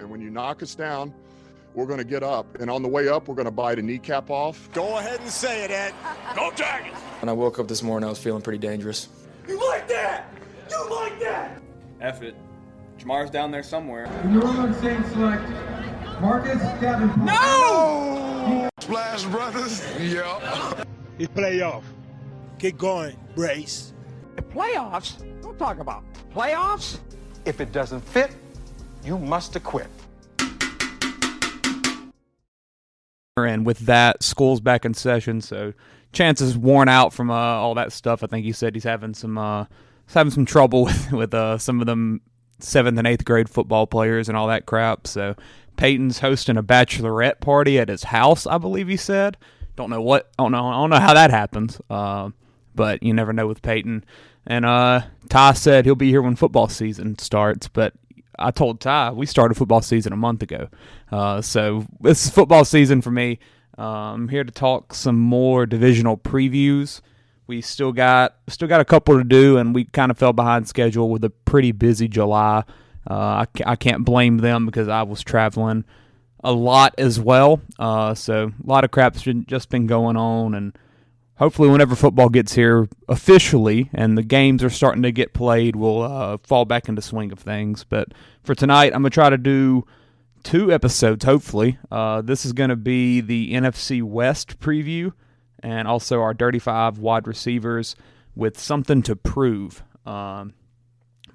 And when you knock us down, we're going to get up. And on the way up, we're going to bite a kneecap off. Go ahead and say it, Ed. Go Tigers! When I woke up this morning, I was feeling pretty dangerous. You like that? You like that? F it. Jamar's down there somewhere. In the New Orleans Saints select Marcus Davenport. No! Splash Brothers. Yeah. It's playoff. Keep going, Brace. Playoffs? Don't talk about playoffs. If it doesn't fit, you must acquit. And with that, school's back in session, so Chance is worn out from all that stuff. I think he said he's having some trouble with some of them 7th and 8th grade football players and all that crap. So Peyton's hosting a bachelorette party at his house, I believe he said. I don't know how that happens. But you never know with Peyton. And Ty said he'll be here when football season starts, but I told Ty we started football season a month ago. So this is football season for me. I'm here to talk some more divisional previews. We still got a couple to do, and we kind of fell behind schedule with a pretty busy July. I can't blame them because I was traveling a lot as well. So a lot of crap's just been going on, and hopefully whenever football gets here officially and the games are starting to get played, we'll fall back into swing of things. But for tonight, I'm going to try to do 2 episodes, hopefully. This is going to be the NFC West preview and also our Dirty 5 wide receivers with something to prove. But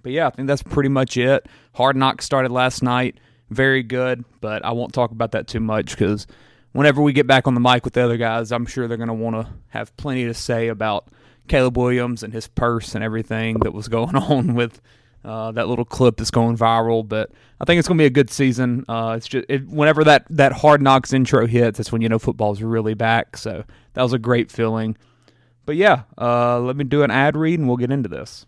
yeah, I think that's pretty much it. Hard Knocks started last night. Very good, but I won't talk about that too much because whenever we get back on the mic with the other guys, I'm sure they're going to want to have plenty to say about Caleb Williams and his purse and everything that was going on with that little clip that's going viral. But I think it's going to be a good season. It's just whenever that Hard Knocks intro hits, that's when you know football's really back. So that was a great feeling. But yeah, let me do an ad read and we'll get into this.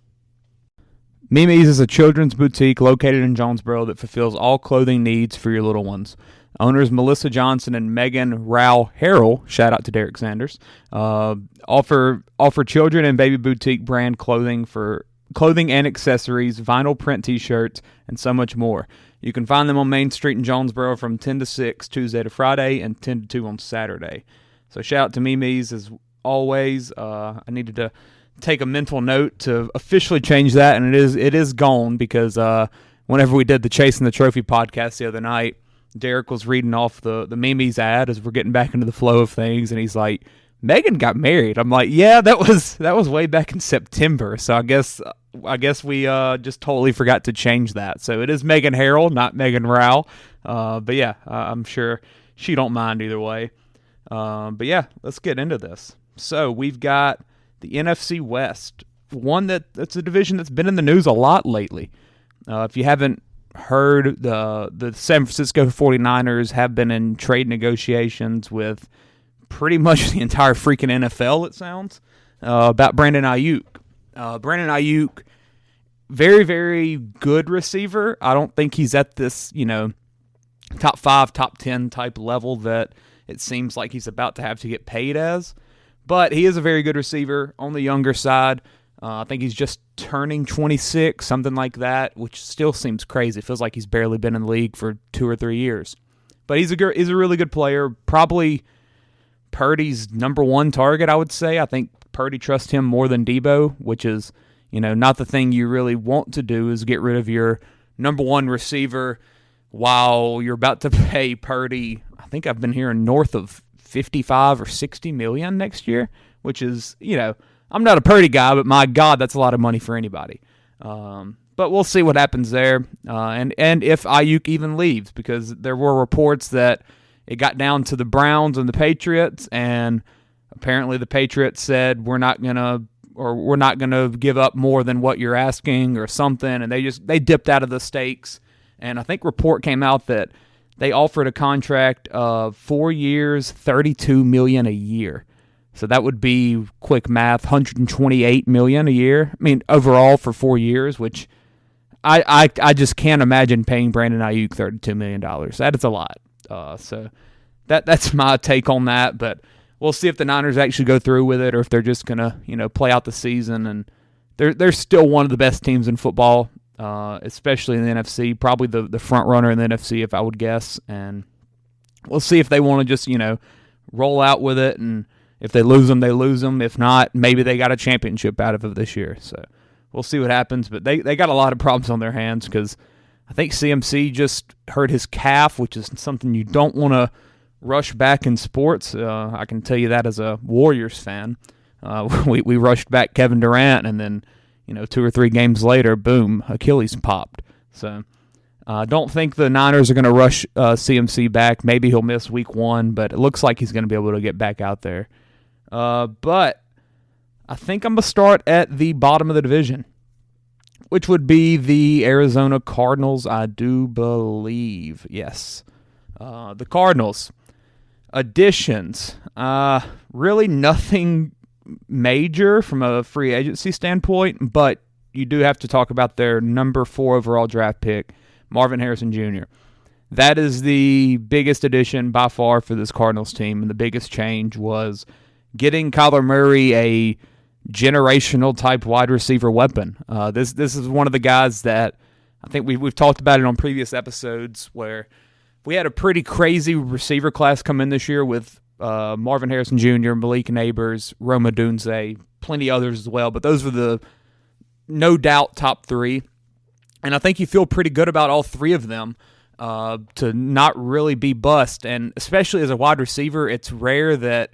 Mimi's is a children's boutique located in Jonesboro that fulfills all clothing needs for your little ones. Owners Melissa Johnson and Megan Rao Harrell, shout out to Derek Sanders, offer children and baby boutique brand clothing and accessories, vinyl print t-shirts, and so much more. You can find them on Main Street in Jonesboro from 10 to 6 Tuesday to Friday and 10 to 2 on Saturday. So shout out to Mimi's as always. I needed to take a mental note to officially change that, and it is gone because whenever we did the Chasing the Trophy podcast the other night, Derek was reading off the Mimi's ad as we're getting back into the flow of things, and he's like, Megan got married. I'm like, yeah, that was way back in September. So I guess we just totally forgot to change that. So it is Megan Harrell, not Megan Rao. But yeah, I'm sure she don't mind either way. But yeah, let's get into this. So we've got the NFC West, one that's a division that's been in the news a lot lately. If you haven't heard, the San Francisco 49ers have been in trade negotiations with pretty much the entire freaking NFL, it sounds, about Brandon Ayuk. Brandon Ayuk, very, very good receiver. I don't think he's at this, top 5, top 10 type level that it seems like he's about to have to get paid as. But he is a very good receiver on the younger side. I think he's just turning 26, something like that, which still seems crazy. It feels like he's barely been in the league for 2 or 3 years. But he's a really good player. Probably Purdy's number 1 target, I would say. I think Purdy trusts him more than Debo, which is, not the thing you really want to do is get rid of your number 1 receiver while you're about to pay Purdy, I think I've been hearing north of 55 or 60 million next year, which is, I'm not a Purdy guy, but my God, that's a lot of money for anybody. But we'll see what happens there, and if Ayuk even leaves, because there were reports that it got down to the Browns and the Patriots, and apparently the Patriots said we're not gonna give up more than what you're asking or something, and they dipped out of the stakes. And I think report came out that they offered a contract of 4 years, $32 million a year. So that would be, quick math, $128 million a year. I mean, overall for 4 years, which I just can't imagine paying Brandon Ayuk $32 million. That is a lot. So that's my take on that. But we'll see if the Niners actually go through with it or if they're just gonna play out the season. And they're still one of the best teams in football especially in the NFC. Probably the front runner in the NFC, if I would guess. And we'll see if they want to just, roll out with it. And if they lose them, they lose them. If not, maybe they got a championship out of it this year. So we'll see what happens. But they got a lot of problems on their hands because I think CMC just hurt his calf, which is something you don't want to rush back in sports. I can tell you that as a Warriors fan. We rushed back Kevin Durant, and then 2 or 3 games later, boom, Achilles popped. So I don't think the Niners are going to rush CMC back. Maybe he'll miss week 1, but it looks like he's going to be able to get back out there. But I think I'm going to start at the bottom of the division, which would be the Arizona Cardinals, I do believe. Yes. The Cardinals. Additions. Really nothing major from a free agency standpoint, but you do have to talk about their number 4 overall draft pick, Marvin Harrison Jr. That is the biggest addition by far for this Cardinals team, and the biggest change was getting Kyler Murray a generational type wide receiver weapon. This is one of the guys that I think we've talked about it on previous episodes, where we had a pretty crazy receiver class come in this year with Marvin Harrison Jr., Malik Neighbors, Rome Odunze, plenty others as well. But those were the no doubt top 3. And I think you feel pretty good about all 3 of them to not really be bust. And especially as a wide receiver, it's rare that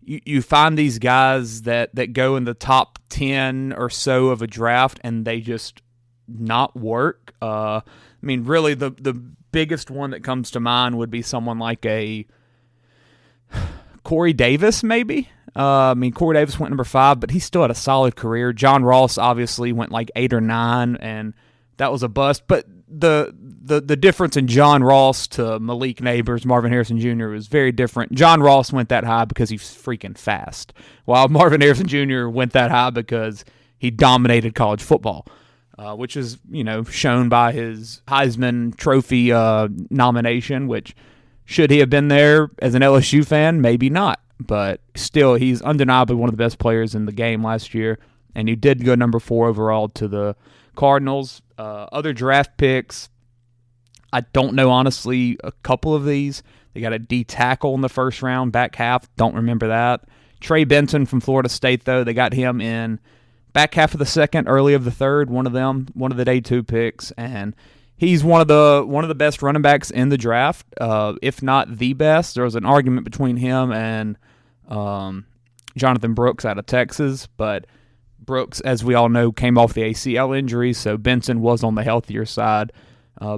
you find these guys that go in the top 10 or so of a draft and they just not work. Really the biggest one that comes to mind would be someone like a Corey Davis, maybe. Corey Davis went number 5, but he still had a solid career. John Ross obviously went like 8 or 9, and that was a bust. But the difference in John Ross to Malik Neighbors, Marvin Harrison Jr. was very different. John Ross went that high because he's freaking fast, while Marvin Harrison Jr. went that high because he dominated college football, which is shown by his Heisman Trophy nomination, which should he have been there as an LSU fan? Maybe not. But still, he's undeniably one of the best players in the game last year, and he did go number 4 overall to the Cardinals. Other draft picks, I don't know, honestly, a couple of these. They got a D tackle in the first round, back half. Don't remember that. Trey Benson from Florida State, though, they got him in back half of the second, early of the third, one of the day 2 picks, and he's one of the best running backs in the draft, if not the best. There was an argument between him and Jonathan Brooks out of Texas, but Brooks, as we all know, came off the ACL injury, so Benson was on the healthier side.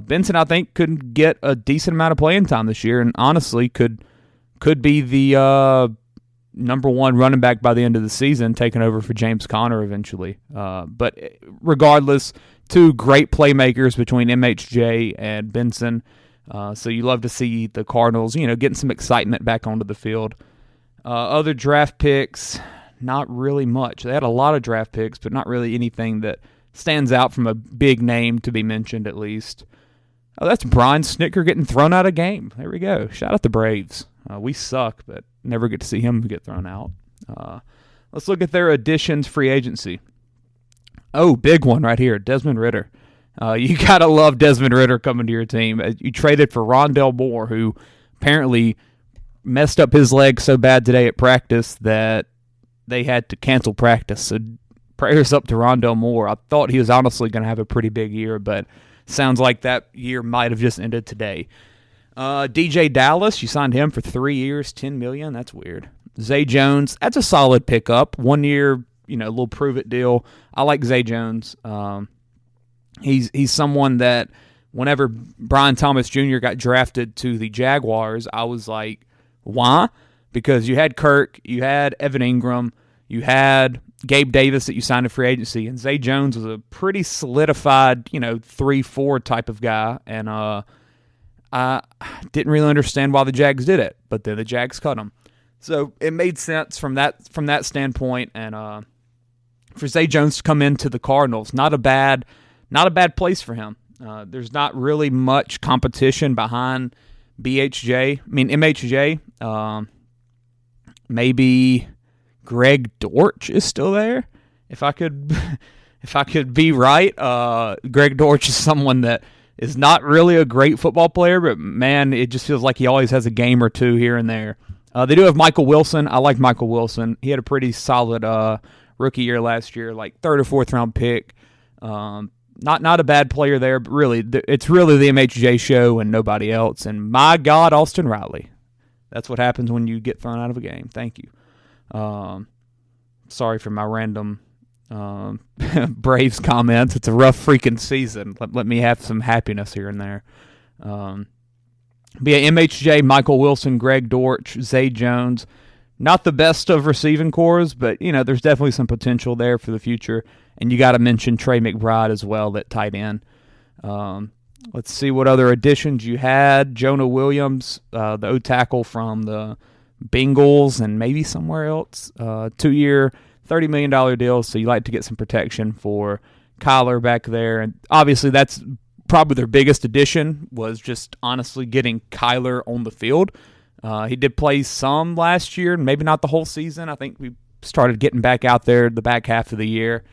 Benson, I think, could get a decent amount of playing time this year, and honestly could be the number 1 running back by the end of the season, taking over for James Conner eventually. But regardless, 2 great playmakers between MHJ and Benson. So you love to see the Cardinals, getting some excitement back onto the field. Other draft picks, not really much. They had a lot of draft picks, but not really anything that stands out from a big name to be mentioned, at least. Oh, that's Brian Snicker getting thrown out of game. There we go. Shout out the Braves. We suck, but never get to see him get thrown out. Let's look at their additions free agency. Oh, big one right here, Desmond Ridder. You got to love Desmond Ridder coming to your team. You traded for Rondell Moore, who apparently messed up his leg so bad today at practice that they had to cancel practice. So prayers up to Rondell Moore. I thought he was honestly going to have a pretty big year, but sounds like that year might have just ended today. DJ Dallas, you signed him for 3 years, $10 million. That's weird. Zay Jones, that's a solid pickup. 1 year, little prove-it deal. I like Zay Jones. He's someone that whenever Brian Thomas Jr. got drafted to the Jaguars, I was like, why? Because you had Kirk, you had Evan Ingram, you had Gabe Davis that you signed in free agency, and Zay Jones was a pretty solidified, 3-4 type of guy, and I didn't really understand why the Jags did it, but then the Jags cut him. So it made sense from that standpoint, and for Zay Jones to come into the Cardinals, not a bad place for him. There's not really much competition behind MHJ. Maybe Greg Dortch is still there. If I could if I could be right, Greg Dortch is someone that is not really a great football player, but man, it just feels like he always has a game or two here and there. They do have Michael Wilson. I like Michael Wilson. He had a pretty solid rookie year last year, like third or fourth round pick. Not a bad player there, but really, it's really the MHJ show and nobody else. And my God, Austin Riley. That's what happens when you get thrown out of a game. Thank you. Sorry for my random Braves comments. It's a rough freaking season. Let me have some happiness here and there. But yeah, MHJ, Michael Wilson, Greg Dortch, Zay Jones. Not the best of receiving cores, but there's definitely some potential there for the future. And you got to mention Trey McBride as well, that tight end. Let's see what other additions you had. Jonah Williams, the O-tackle from the Bengals and maybe somewhere else. 2-year, $30 million deal, so you like to get some protection for Kyler back there. And obviously that's probably their biggest addition, was just honestly getting Kyler on the field. He did play some last year, maybe not the whole season. I think we started getting back out there the back half of the year.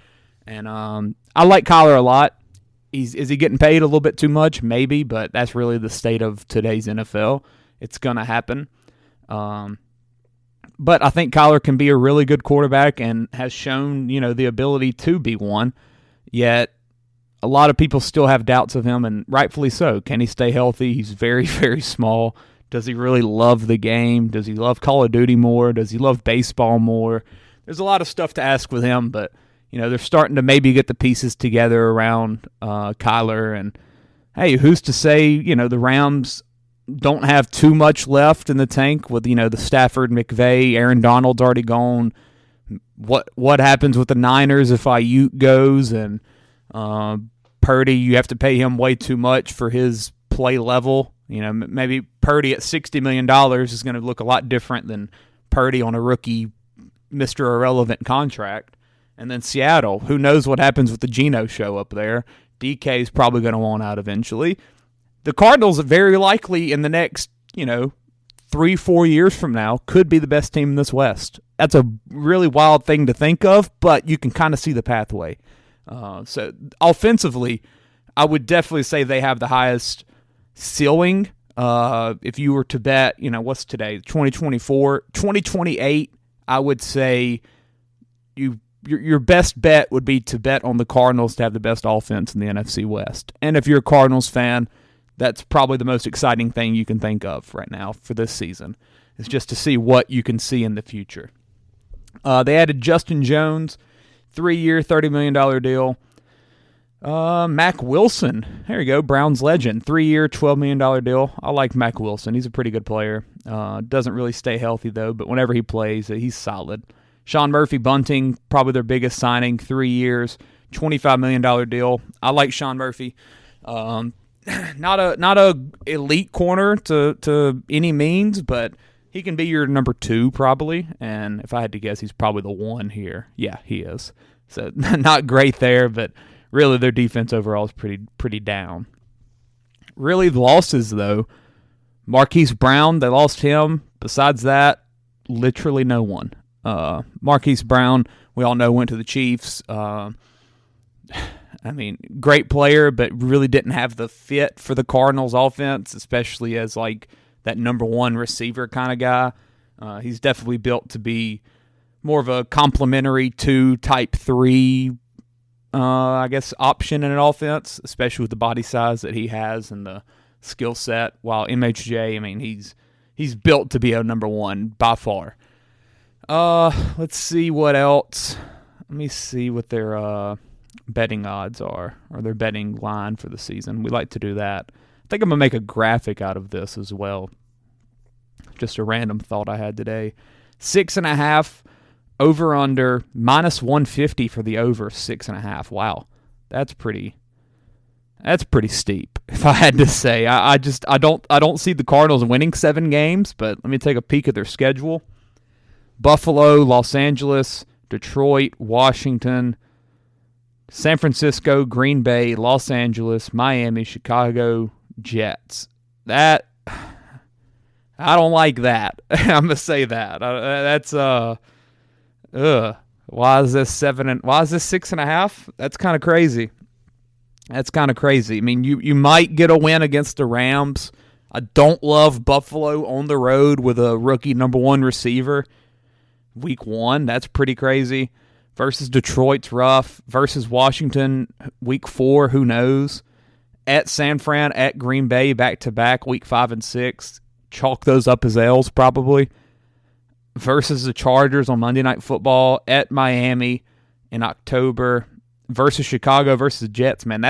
And I like Kyler a lot. Is he getting paid a little bit too much? Maybe, but that's really the state of today's NFL. It's going to happen. But I think Kyler can be a really good quarterback and has shown, the ability to be one. Yet a lot of people still have doubts of him, and rightfully so. Can he stay healthy? He's very, very small. Does he really love the game? Does he love Call of Duty more? Does he love baseball more? There's a lot of stuff to ask with him, but they're starting to maybe get the pieces together around Kyler. And, hey, who's to say, the Rams don't have too much left in the tank with, the Stafford, McVay, Aaron Donald's already gone. What happens with the Niners if Ayuk goes and Purdy, you have to pay him way too much for his play level. Maybe Purdy at $60 million is going to look a lot different than Purdy on a rookie Mr. Irrelevant contract. And then Seattle, who knows what happens with the Geno show up there. DK is probably going to want out eventually. The Cardinals, very likely in the next, 3-4 years from now, could be the best team in this West. That's a really wild thing to think of, but you can kind of see the pathway. So offensively, I would definitely say they have the highest ceiling. If you were to bet, what's today, 2024, 2028, I would say your best bet would be to bet on the Cardinals to have the best offense in the NFC West. And if you're a Cardinals fan, that's probably the most exciting thing you can think of right now for this season, is just to see what you can see in the future. They added Justin Jones, 3-year, $30 million deal. Mac Wilson, there you go, Browns legend, 3-year, $12 million deal. I like Mac Wilson. He's a pretty good player. Doesn't really stay healthy, though, but whenever he plays, he's solid. Sean Murphy Bunting, probably their biggest signing, 3 years, $25 million deal. I like Sean Murphy. Not a elite corner to any means, but he can be your number 2 probably. And if I had to guess, he's probably the 1 here. Yeah, he is. So not great there, but really their defense overall is pretty down. Really, the losses though, Marquise Brown, they lost him. Besides that, literally no one. Marquise Brown, we all know, went to the Chiefs. Great player, but really didn't have the fit for the Cardinals offense, especially as like that number 1 receiver kind of guy. He's definitely built to be more of a complementary 2 type 3, option in an offense, especially with the body size that he has and the skill set. While MHJ, he's built to be a number 1 by far. Let's see what else. Let me see what their betting odds are, or their betting line for the season. We like to do that. I think I'm going to make a graphic out of this as well. Just a random thought I had today. 6.5 over under, minus 150 for the over 6.5. Wow. That's pretty steep, if I had to say. I don't see the Cardinals winning 7 games, but let me take a peek at their schedule. Buffalo, Los Angeles, Detroit, Washington, San Francisco, Green Bay, Los Angeles, Miami, Chicago, Jets. I don't like that. I'm going to say that. That's Why is this 6.5? That's kind of crazy. I mean, you might get a win against the Rams. I don't love Buffalo on the road with a rookie number 1 receiver. Week 1, that's pretty crazy. Versus Detroit's rough. Versus Washington, week 4, who knows? At San Fran, at Green Bay, back-to-back, week 5 and 6. Chalk those up as L's probably. Versus the Chargers on Monday Night Football, at Miami in October. Versus Chicago, versus the Jets. Man,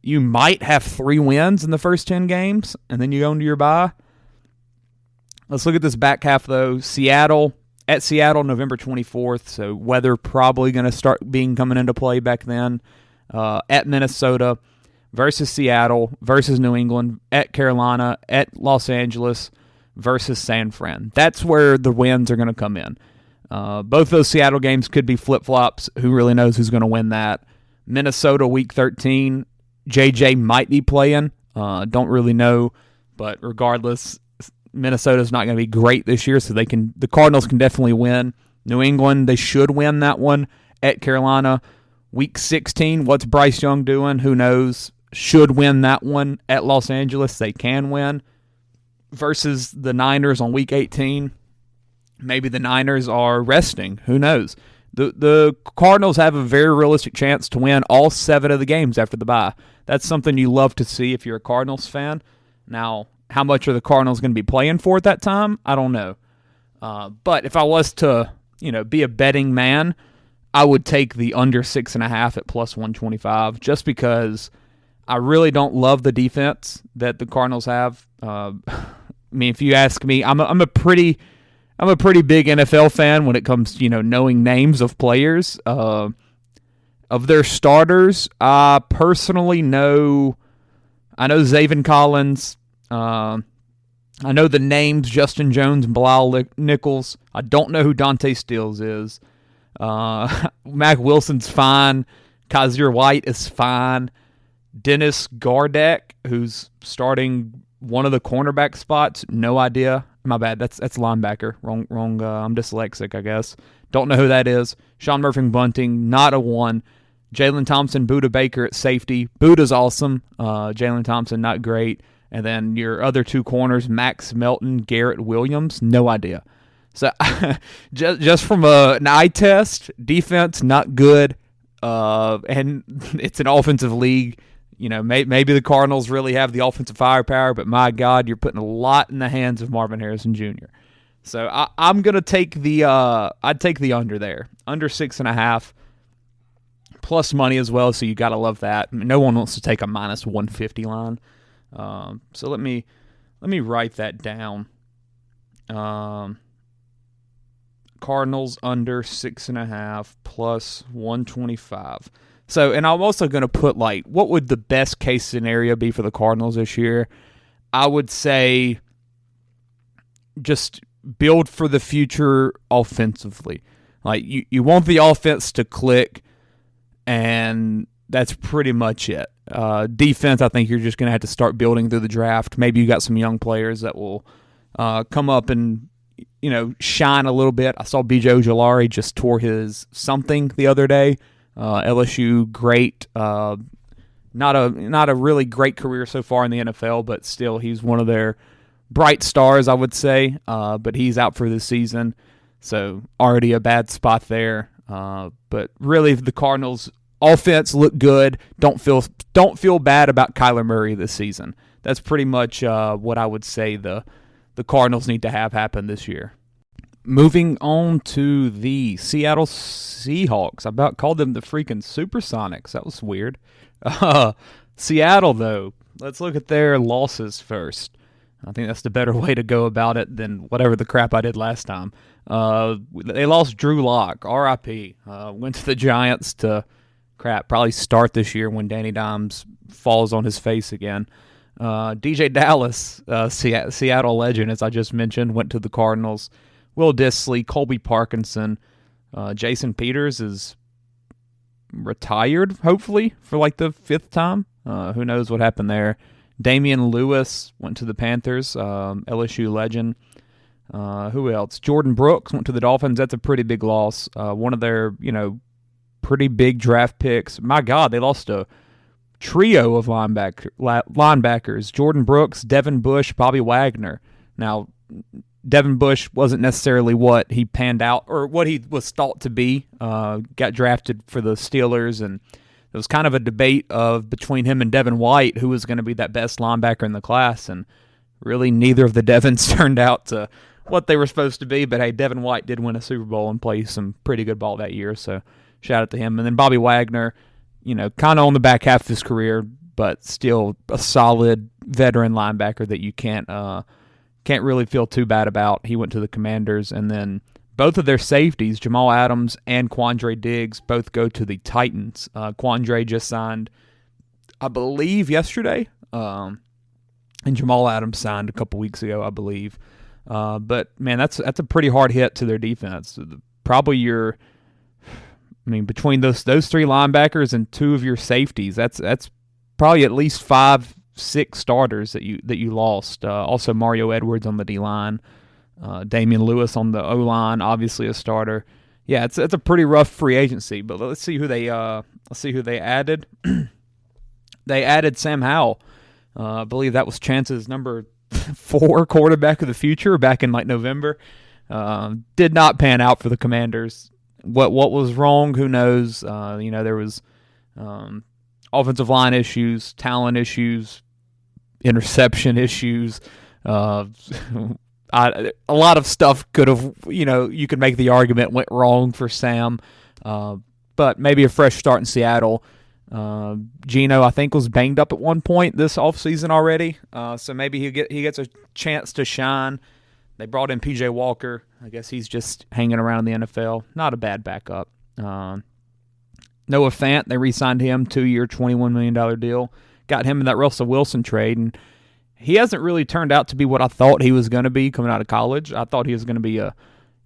you might have 3 wins in the first 10 games, and then you go into your bye. Let's look at this back half, though. At Seattle, November 24th, so weather probably going to start coming into play back then. At Minnesota, versus Seattle, versus New England, at Carolina, at Los Angeles, versus San Fran. That's where the wins are going to come in. Both those Seattle games could be flip-flops. Who really knows who's going to win that? Minnesota, week 13, JJ might be playing. Don't really know, but regardless, Minnesota's not going to be great this year, so the Cardinals can definitely win. New England, they should win that one. At Carolina, week 16, what's Bryce Young doing? Who knows? Should win that one. At Los Angeles, they can win. Versus the Niners on week 18, maybe the Niners are resting. Who knows? The Cardinals have a very realistic chance to win all 7 of the games after the bye. That's something you love to see if you're a Cardinals fan. Now, how much are the Cardinals going to be playing for at that time? I don't know. But if I was to, be a betting man, I would take the under 6.5 at plus 125, just because I really don't love the defense that the Cardinals have. I mean, if you ask me, I'm a pretty big NFL fan when it comes to, knowing names of players. Of their starters, I personally know Zaven Collins. I know the names Justin Jones and Bilal Nichols. I don't know who Dante Stills is. Mac Wilson's fine. Kaiser White is fine. Dennis Gardeck, who's starting one of the cornerback spots, no idea. My bad. That's linebacker. Wrong. I'm dyslexic, I guess. Don't know who that is. Sean Murphy Bunting, not a 1. Jalen Thompson, Buda Baker at safety. Buda's awesome. Jalen Thompson, not great. And then your other 2 corners, Max Melton, Garrett Williams, no idea. So just from an eye test, defense, not good. And it's an offensive league. Maybe the Cardinals really have the offensive firepower, but my God, you're putting a lot in the hands of Marvin Harrison Jr. So I'm gonna take I'd take the under there, under 6.5, plus money as well. So you gotta love that. I mean, no one wants to take a minus 150 line. So let me write that down. Cardinals under 6.5 plus 125. So, and I'm also going to put, what would the best case scenario be for the Cardinals this year? I would say just build for the future offensively. You want the offense to click, and that's pretty much it. Defense, I think you're just going to have to start building through the draft. Maybe you got some young players that will come up and shine a little bit. I saw B.J. Ojolari just tore his something the other day. LSU, great. Not a really great career so far in the NFL, but still he's one of their bright stars, I would say. But he's out for the season, so already a bad spot there. But really, the Cardinals' offense look good. Don't feel bad about Kyler Murray this season. That's pretty much what I would say the Cardinals need to have happen this year. Moving on to the Seattle Seahawks. I about called them the freaking Supersonics. That was weird. Seattle, though, let's look at their losses first. I think that's the better way to go about it than whatever the crap I did last time. They lost Drew Lock, RIP. Went to the Giants to, probably start this year when Danny Dimes falls on his face again. DJ Dallas, Seattle legend, as I just mentioned, went to the Cardinals. Will Dissly, Colby Parkinson, Jason Peters is retired, hopefully, for the 5th time. Who knows what happened there. Damian Lewis went to the Panthers, LSU legend. Who else? Jordan Brooks went to the Dolphins. That's a pretty big loss. One of their, pretty big draft picks. My God, they lost a trio of linebackers. Jordan Brooks, Devin Bush, Bobby Wagner. Now, Devin Bush wasn't necessarily what he panned out or what he was thought to be. Got drafted for the Steelers, and it was kind of a debate between him and Devin White who was going to be that best linebacker in the class, and really neither of the Devins turned out to what they were supposed to be. But hey, Devin White did win a Super Bowl and play some pretty good ball that year, so shout out to him. And then Bobby Wagner, kind of on the back half of his career, but still a solid veteran linebacker that you can't really feel too bad about. He went to the Commanders, and then both of their safeties, Jamal Adams and Quandre Diggs, both go to the Titans. Quandre just signed, I believe, yesterday, and Jamal Adams signed a couple weeks ago, I believe. But man, that's a pretty hard hit to their defense. Probably between those three linebackers and two of your safeties, that's probably at least 5-6 starters that you lost. Also Mario Edwards on the D-line, Damian Lewis on the O-line, obviously a starter. Yeah, it's a pretty rough free agency. But let's see who they added. They added Sam Howell. I believe that was Chance's number 4 quarterback of the future back in November. Did not pan out for the Commanders. What was wrong? Who knows? There was offensive line issues, talent issues, interception issues. A lot of stuff could have, you could make the argument went wrong for Sam. But maybe a fresh start in Seattle. Geno, I think, was banged up at one point this offseason already. So maybe he gets a chance to shine. They brought in P.J. Walker. I guess he's just hanging around in the NFL. Not a bad backup. Noah Fant, they re-signed him, 2-year, $21 million deal. Got him in that Russell Wilson trade, and he hasn't really turned out to be what I thought he was going to be coming out of college. I thought he was going to be a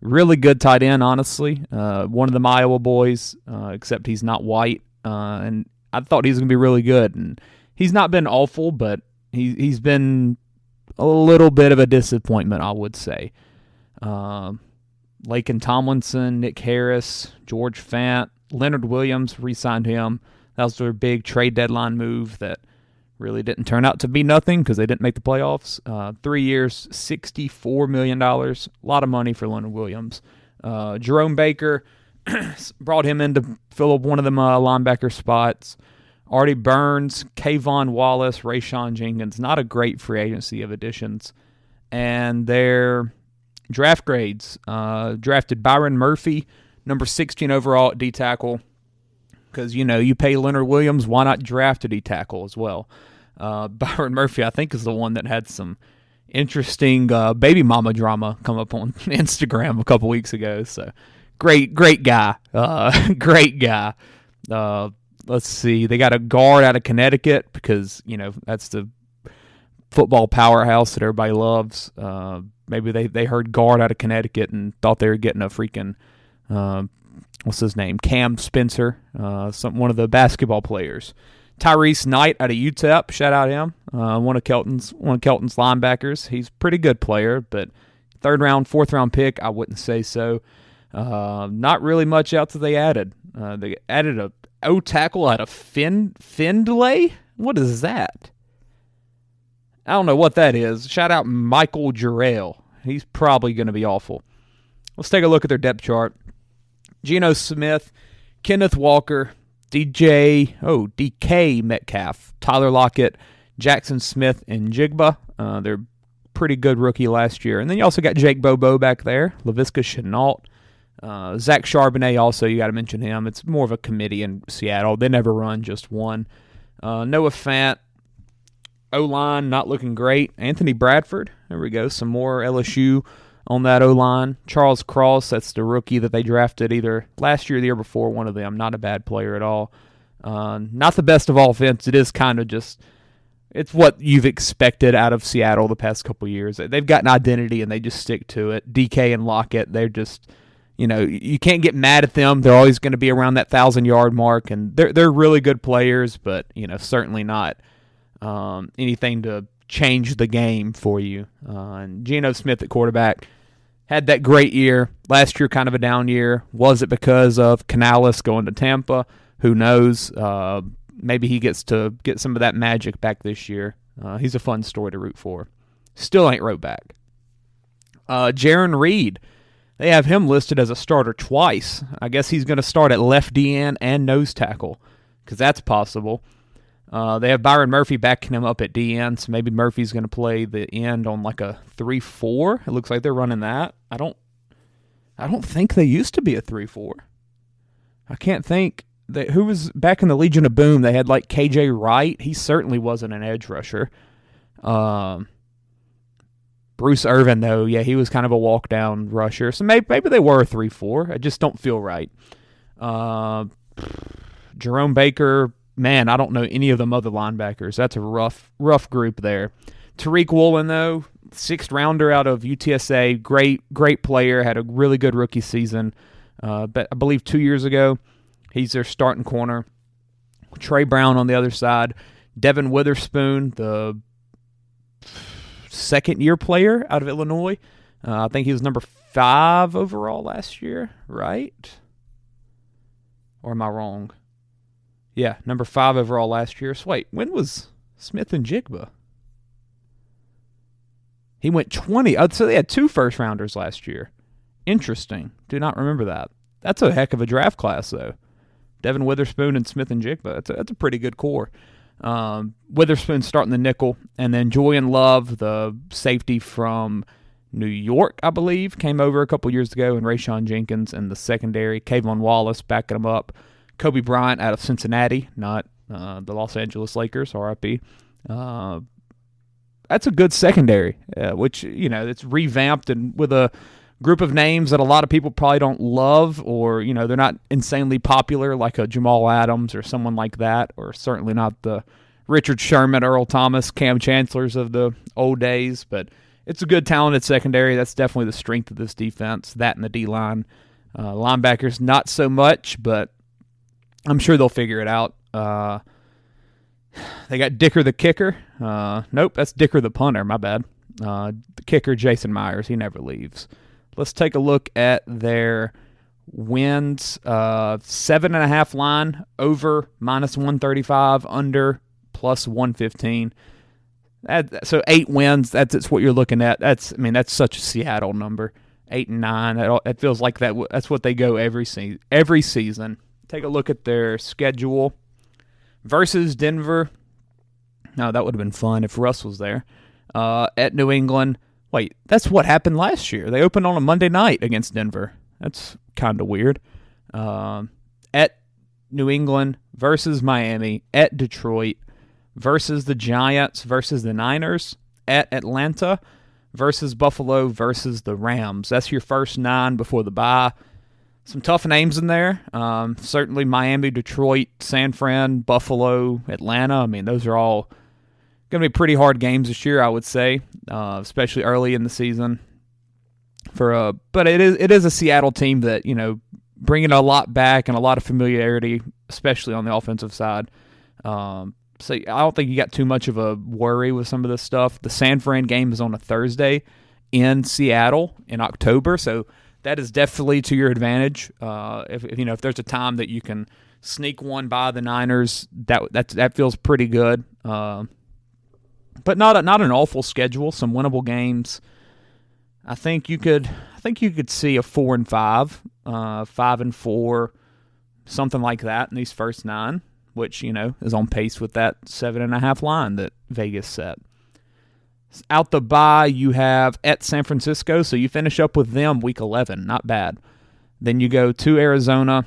really good tight end, honestly. One of the Iowa boys, except he's not white. And I thought he was going to be really good. And he's not been awful, but he's been a little bit of a disappointment, I would say. Laken Tomlinson, Nick Harris, George Fant, Leonard Williams re-signed him. That was their big trade deadline move that really didn't turn out to be nothing because they didn't make the playoffs. 3 years, $64 million. A lot of money for Leonard Williams. Jerome Baker brought him in to fill up one of them linebacker spots. Artie Burns, Kayvon Wallace, Rayshawn Jenkins. Not a great free agency of additions. And their draft grades. Drafted Byron Murphy, number 16 overall at D-tackle. Because, you pay Leonard Williams, why not draft a D-tackle as well? Byron Murphy, I think, is the one that had some interesting baby mama drama come up on Instagram a couple weeks ago. So, great guy. Great guy. Let's see. They got a guard out of Connecticut because, that's the football powerhouse that everybody loves. Maybe they heard guard out of Connecticut and thought they were getting a freaking, what's his name? Cam Spencer, one of the basketball players. Tyrese Knight out of UTEP, shout out him. One of Kelton's linebackers. He's a pretty good player, but 3rd round, 4th round pick, I wouldn't say so. Not really much else that they added. They added a O-tackle out of Findlay? What is that? I don't know what that is. Shout out Michael Jarrell. He's probably going to be awful. Let's take a look at their depth chart. Geno Smith, Kenneth Walker, DK Metcalf, Tyler Lockett, Jackson Smith, and Jigba. They're pretty good rookie last year. And then you also got Jake Bobo back there, Laviska Shenault. Zach Charbonnet also, you got to mention him. It's more of a committee in Seattle. They never run just one. Noah Fant, O-line not looking great. Anthony Bradford, there we go, some more LSU on that O-line. Charles Cross, that's the rookie that they drafted either last year or the year before, one of them. Not a bad player at all. Not the best of offense. It is kind of just, it's what you've expected out of Seattle the past couple years. They've got an identity and they just stick to it. DK and Lockett, they're just, you can't get mad at them. They're always going to be around that 1,000-yard mark, and they're really good players, but certainly not anything to change the game for you. And Geno Smith at quarterback, had that great year. Last year, kind of a down year. Was it because of Canales going to Tampa? Who knows? Maybe he gets to get some of that magic back this year. He's a fun story to root for. Still ain't wrote back. Jaron Reed. They have him listed as a starter twice. I guess he's going to start at left DN and nose tackle, because that's possible. They have Byron Murphy backing him up at DN, so maybe Murphy's going to play the end on like a 3-4. It looks like they're running that. I don't think they used to be a 3-4. I can't think who was back in the Legion of Boom. They had like KJ Wright. He certainly wasn't an edge rusher. Bruce Irvin, though, yeah, he was kind of a walk-down rusher. So maybe they were a 3-4. I just don't feel right. Jerome Baker, man, I don't know any of them other linebackers. That's a rough group there. Tariq Woolen, though, 6th rounder out of UTSA, great player, had a really good rookie season. But I believe 2 years ago, he's their starting corner. Trey Brown on the other side. Devin Witherspoon, the second-year player out of Illinois. I think he was number 5 overall last year, right? Or am I wrong? Yeah, number 5 overall last year. So wait, when was Smith and Jigba? He went 20. So they had 2 first-rounders last year. Interesting. Do not remember that. That's a heck of a draft class, though. Devin Witherspoon and Smith and Jigba. That's a pretty good core. Witherspoon starting the nickel, and then Julian Love, the safety from New York, I believe, came over a couple years ago, and Rayshon Jenkins in the secondary. Kayvon Wallace backing him up. Kobe Bryant out of Cincinnati, not the Los Angeles Lakers, RIP. That's a good secondary, which, it's revamped and with a group of names that a lot of people probably don't love, or, they're not insanely popular like a Jamal Adams or someone like that, or certainly not the Richard Sherman, Earl Thomas, Cam Chancellors of the old days, but it's a good, talented secondary. That's definitely the strength of this defense, that and the D-line. Linebackers, not so much, but I'm sure they'll figure it out. They got Dicker the kicker. Nope, that's Dicker the punter, my bad. The kicker, Jason Myers, he never leaves. Let's take a look at their wins. 7.5 line, over -135, under +115. So 8 wins. That's what you're looking at. That's such a Seattle number. 8 and 9. It feels like that. That's what they go every season. Take a look at their schedule versus Denver. No, that would have been fun if Russ was there. At New England. Wait, that's what happened last year. They opened on a Monday night against Denver. That's kind of weird. At New England versus Miami. At Detroit versus the Giants versus the Niners. At Atlanta versus Buffalo versus the Rams. That's your first 9 before the bye. Some tough names in there. Certainly Miami, Detroit, San Fran, Buffalo, Atlanta. Those are all going to be pretty hard games this year, I would say, especially early in the season. But it is a Seattle team that, bringing a lot back and a lot of familiarity, especially on the offensive side. So I don't think you got too much of a worry with some of this stuff. The San Fran game is on a Thursday in Seattle in October, so that is definitely to your advantage. If there's a time that you can sneak one by the Niners, that feels pretty good. But not an awful schedule. Some winnable games. I think you could see a 4-5, 5-4, something like that in these first 9, which is on pace with that 7.5 line that Vegas set. Out the bye, you have at San Francisco, so you finish up with them week 11. Not bad. Then you go to Arizona,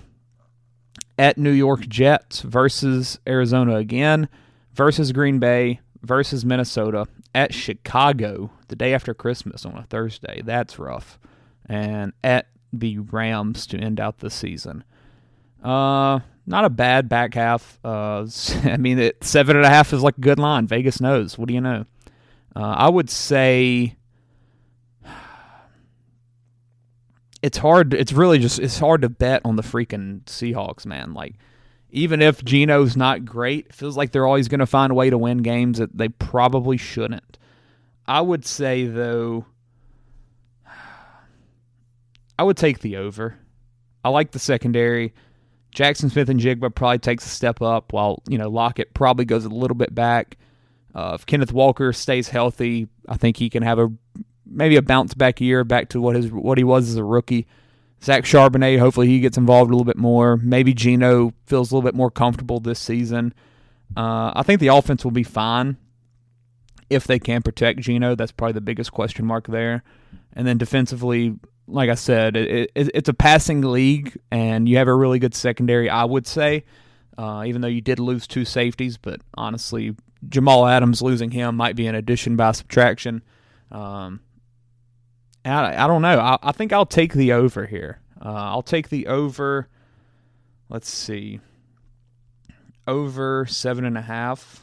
at New York Jets versus Arizona again, versus Green Bay, versus Minnesota, at Chicago the day after Christmas on a Thursday. That's rough. And at the Rams to end out the season. Not a bad back half. 7.5 is like a good line. Vegas knows. What do you know? I would say it's hard. It's hard to bet on the freaking Seahawks, man. Like, even if Geno's not great, it feels like they're always going to find a way to win games that they probably shouldn't. I would say, though, I would take the over. I like the secondary. Jackson Smith and Jigba probably takes a step up, while Lockett probably goes a little bit back. If Kenneth Walker stays healthy, I think he can have maybe a bounce back year back to what he was as a rookie. Zach Charbonnet, hopefully he gets involved a little bit more. Maybe Geno feels a little bit more comfortable this season. I think the offense will be fine if they can protect Geno. That's probably the biggest question mark there. And then defensively, like I said, it's a passing league, and you have a really good secondary, I would say, even though you did lose 2 safeties. But honestly, Jamal Adams, losing him might be an addition by subtraction. I don't know. I think I'll take the over here. I'll take the over. Let's see. Over 7.5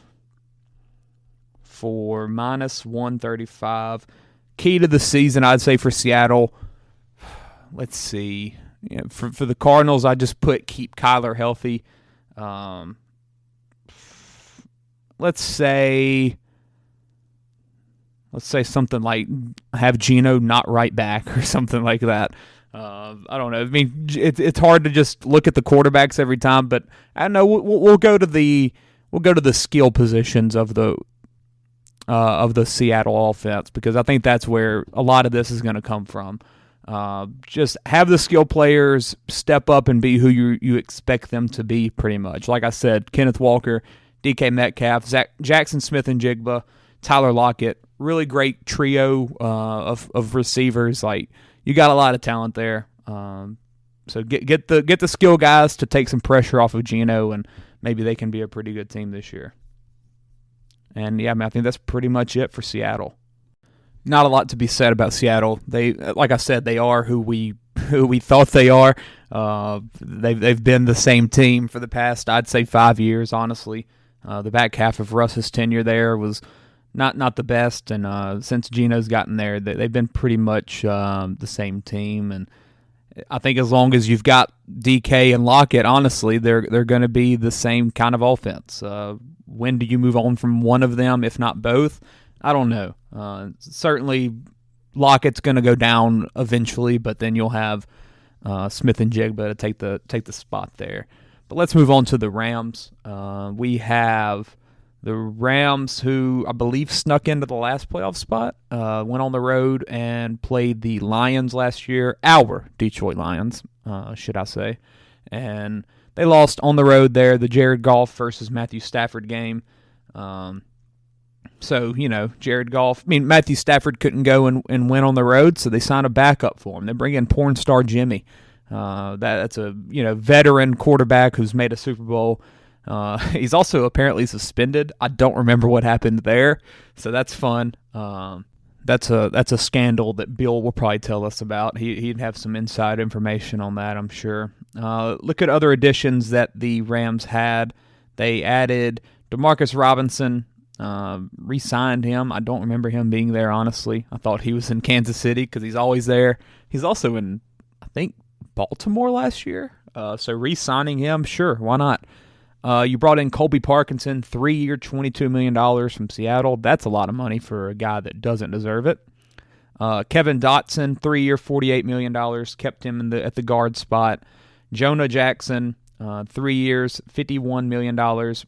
for -135. Key to the season, I'd say, for Seattle. Let's see. For the Cardinals, I just keep Kyler healthy. Let's say something like have Geno not right back or something like that. I don't know. I mean, it's hard to just look at the quarterbacks every time, but I don't know. We'll go to the skill positions of the Seattle offense, because I think that's where a lot of this is going to come from. Just have the skill players step up and be who you expect them to be, pretty much. Like I said, Kenneth Walker, DK Metcalf, Jackson Smith and Jigba, Tyler Lockett, really great trio of receivers. Like, you got a lot of talent there. So get the skill guys to take some pressure off of Geno, and maybe they can be a pretty good team this year. And yeah, I think that's pretty much it for Seattle. Not a lot to be said about Seattle. They, like I said, they are who we thought they are. They've been the same team for the past, I'd say, 5 years. Honestly, the back half of Russ's tenure there was not the best, and since Geno's gotten there, they've been pretty much the same team. And I think as long as you've got DK and Lockett, honestly, they're going to be the same kind of offense. When do you move on from one of them, if not both? I don't know. Certainly, Lockett's going to go down eventually, but then you'll have Smith and Jigba to take the spot there. But let's move on to the Rams. We have the Rams, who I believe snuck into the last playoff spot, went on the road and played the Lions last year, our Detroit Lions, should I say. And they lost on the road there, the Jared Goff versus Matthew Stafford game. So, Jared Goff, Matthew Stafford couldn't go and win on the road, so they signed a backup for him. They bring in porn star Jimmy. That's a, veteran quarterback who's made a Super Bowl. He's also apparently suspended. I don't remember what happened there, so that's fun. That's a scandal that Bill will probably tell us about. He'd have some inside information on that, I'm sure. Look at other additions that the Rams had. They added Demarcus Robinson, re-signed him. I don't remember him being there, honestly. I thought he was in Kansas City because he's always there. He's also in, I think, Baltimore last year. So re-signing him, sure, why not? You brought in Colby Parkinson, 3-year, $22 million from Seattle. That's a lot of money for a guy that doesn't deserve it. Kevin Dotson, 3-year, $48 million, kept him at the guard spot. Jonah Jackson, 3 years, $51 million,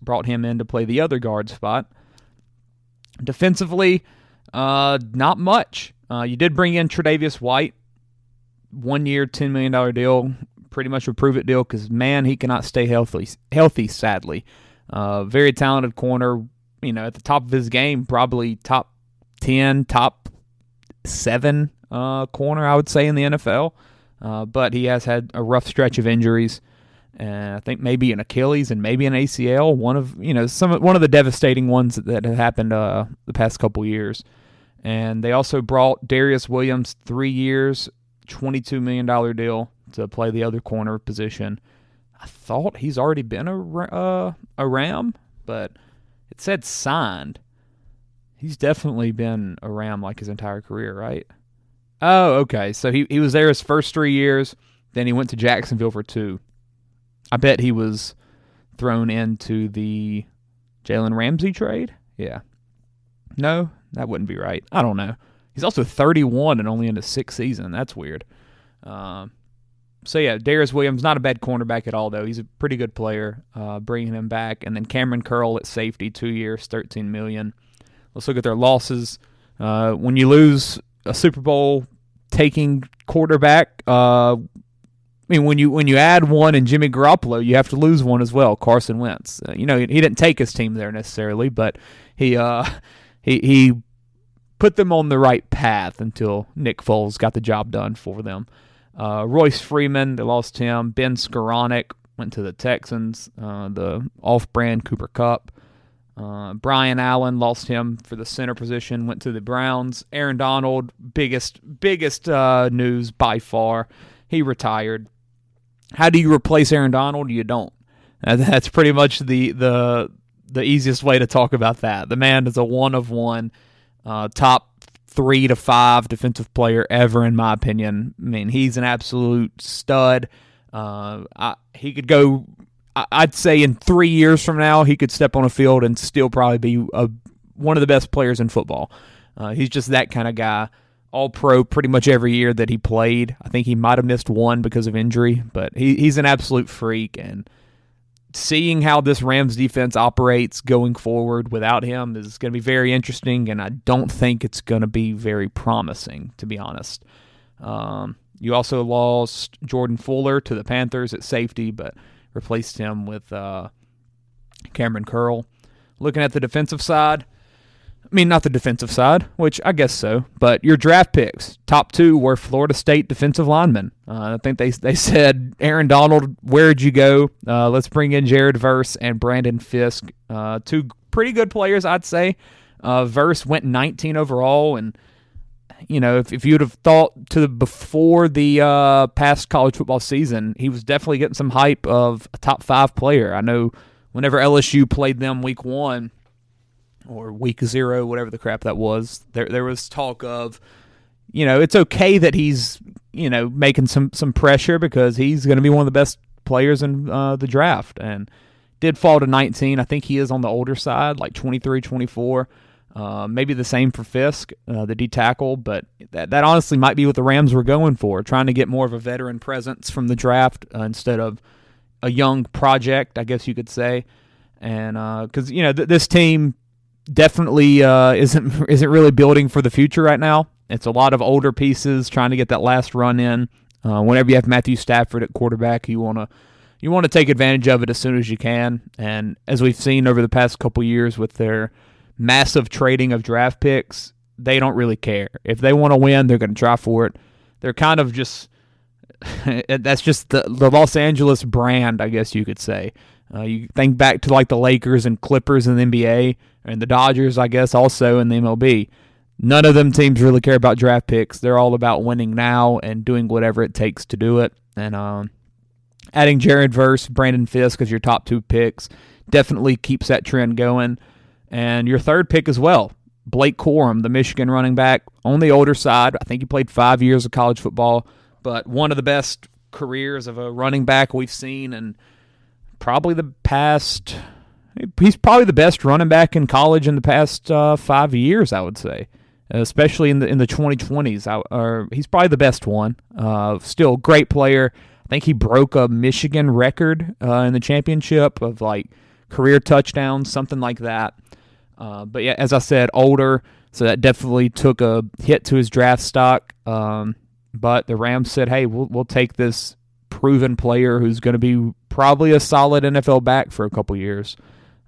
brought him in to play the other guard spot. Defensively, not much. You did bring in Tre'Davious White, 1 year, $10 million deal. Pretty much a prove-it deal because, man, he cannot stay healthy, sadly. Very talented corner, at the top of his game, probably top 10, top 7 corner, I would say, in the NFL. But he has had a rough stretch of injuries. And I think maybe an Achilles and maybe an ACL, one of the devastating ones that have happened the past couple years. And they also brought Darius Williams, 3 years, $22 million deal to play the other corner position. I thought he's already been a Ram, but it said signed. He's definitely been a Ram like his entire career, right? Oh, okay. So he was there his first 3 years, then he went to Jacksonville for 2. I bet he was thrown into the Jalen Ramsey trade. Yeah. No, that wouldn't be right. I don't know. He's also 31 and only in his 6th season. That's weird. So yeah, Darius Williams, not a bad cornerback at all, though. He's a pretty good player. Bringing him back, and then Cameron Curl at safety, 2 years, $13 million. Let's look at their losses. When you lose a Super Bowl taking quarterback, when you add one in Jimmy Garoppolo, you have to lose one as well. Carson Wentz. He didn't take his team there necessarily, but he put them on the right path until Nick Foles got the job done for them. Royce Freeman, they lost him. Ben Skoranek went to the Texans, the off-brand Cooper Kupp. Brian Allen, lost him for the center position, went to the Browns. Aaron Donald, biggest news by far, he retired. How do you replace Aaron Donald? You don't. That's pretty much the easiest way to talk about that. The man is a one-of-one, top 3 to 5 defensive player ever, in my opinion. I mean, he's an absolute stud. He could go, I'd say in 3 years from now, he could step on a field and still probably be one of the best players in football. He's just that kind of guy. All-pro pretty much every year that he played. I think he might have missed one because of injury, but he's an absolute freak, and seeing how this Rams defense operates going forward without him is going to be very interesting, and I don't think it's going to be very promising, to be honest. You also lost Jordan Fuller to the Panthers at safety, but replaced him with Cameron Curl. Looking at the defensive side, I mean, not the defensive side, which I guess so, but your draft picks, top 2 were Florida State defensive linemen. I think they said, Aaron Donald, where'd you go? Let's bring in Jared Verse and Brandon Fisk. 2 pretty good players, I'd say. Verse went 19 overall, and if you'd have thought before the past college football season, he was definitely getting some hype of a top 5 player. I know whenever LSU played them week 1, or week 0, whatever the crap that was, there was talk of, it's okay that he's, making some pressure because he's going to be one of the best players in the draft, and did fall to 19. I think he is on the older side, like 23, 24. Maybe the same for Fisk, the D-tackle, but that honestly might be what the Rams were going for, trying to get more of a veteran presence from the draft instead of a young project, I guess you could say. And because, this team definitely isn't really building for the future right now. It's a lot of older pieces trying to get that last run in. Whenever you have Matthew Stafford at quarterback, you want to take advantage of it as soon as you can. And as we've seen over the past couple years with their massive trading of draft picks, they don't really care. If they want to win, they're going to try for it. They're kind of just that's just the Los Angeles brand, I guess you could say. You think back to like the Lakers and Clippers in the NBA, and the Dodgers, I guess, also in the MLB. None of them teams really care about draft picks. They're all about winning now and doing whatever it takes to do it. And adding Jared Verse, Brandon Fisk as your top 2 picks definitely keeps that trend going. And your third pick as well, Blake Corum, the Michigan running back, on the older side. I think he played 5 years of college football, but one of the best careers of a running back we've seen, and he's probably the best running back in college in the past 5 years, I would say, especially in the 2020s. He's probably the best one. Still, great player. I think he broke a Michigan record in the championship of like career touchdowns, something like that. But yeah, as I said, older, so that definitely took a hit to his draft stock. But the Rams said, "Hey, we'll take this proven player who's going to be probably a solid NFL back for a couple years,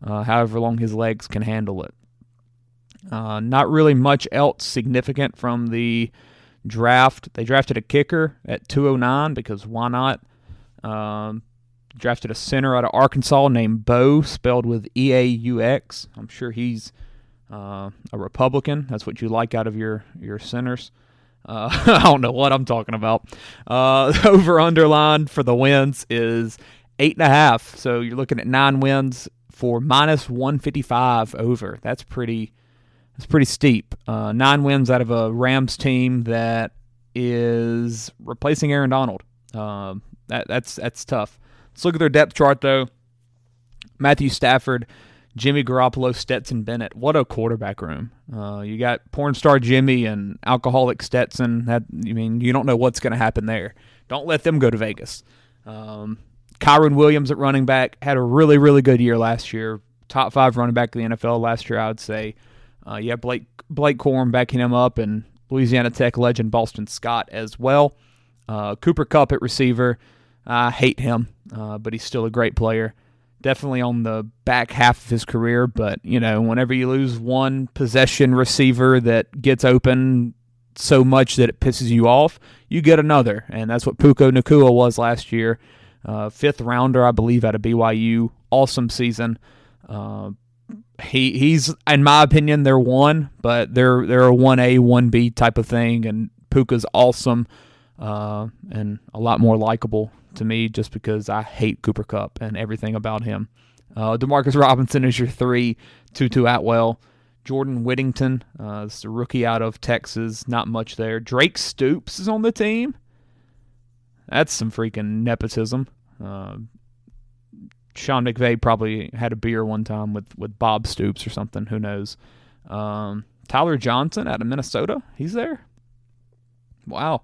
however long his legs can handle it." Not really much else significant from the draft. They drafted a kicker at 209 because why not? Drafted a center out of Arkansas named Bo, spelled with E-A-U-X. I'm sure he's a Republican. That's what you like out of your centers. I don't know what I'm talking about. Over-underline for the wins is 8.5. So you're looking at 9 wins for minus 155 over. That's pretty steep. 9 wins out of a Rams team that is replacing Aaron Donald. That's tough. Let's look at their depth chart, though. Matthew Stafford, Jimmy Garoppolo, Stetson Bennett. What a quarterback room. You got porn star Jimmy and alcoholic Stetson. You don't know what's going to happen there. Don't let them go to Vegas. Kyron Williams at running back had a really, really good year last year. Top 5 running back in the NFL last year, I would say. Blake Corum backing him up, and Louisiana Tech legend Boston Scott as well. Cooper Kupp at receiver. I hate him, but he's still a great player. Definitely on the back half of his career, but, whenever you lose one possession receiver that gets open so much that it pisses you off, you get another, and that's what Puka Nacua was last year. 5th rounder, I believe, out of BYU. Awesome season. He's, in my opinion, they're one, but they're a 1A, 1B type of thing, and Puka's awesome and a lot more likable to me just because I hate Cooper Kupp and everything about him. Demarcus Robinson is your 3, Tutu Atwell. Jordan Whittington is a rookie out of Texas, not much there. Drake Stoops is on the team. That's some freaking nepotism. Sean McVay probably had a beer one time with Bob Stoops or something. Who knows? Tyler Johnson out of Minnesota. He's there. Wow.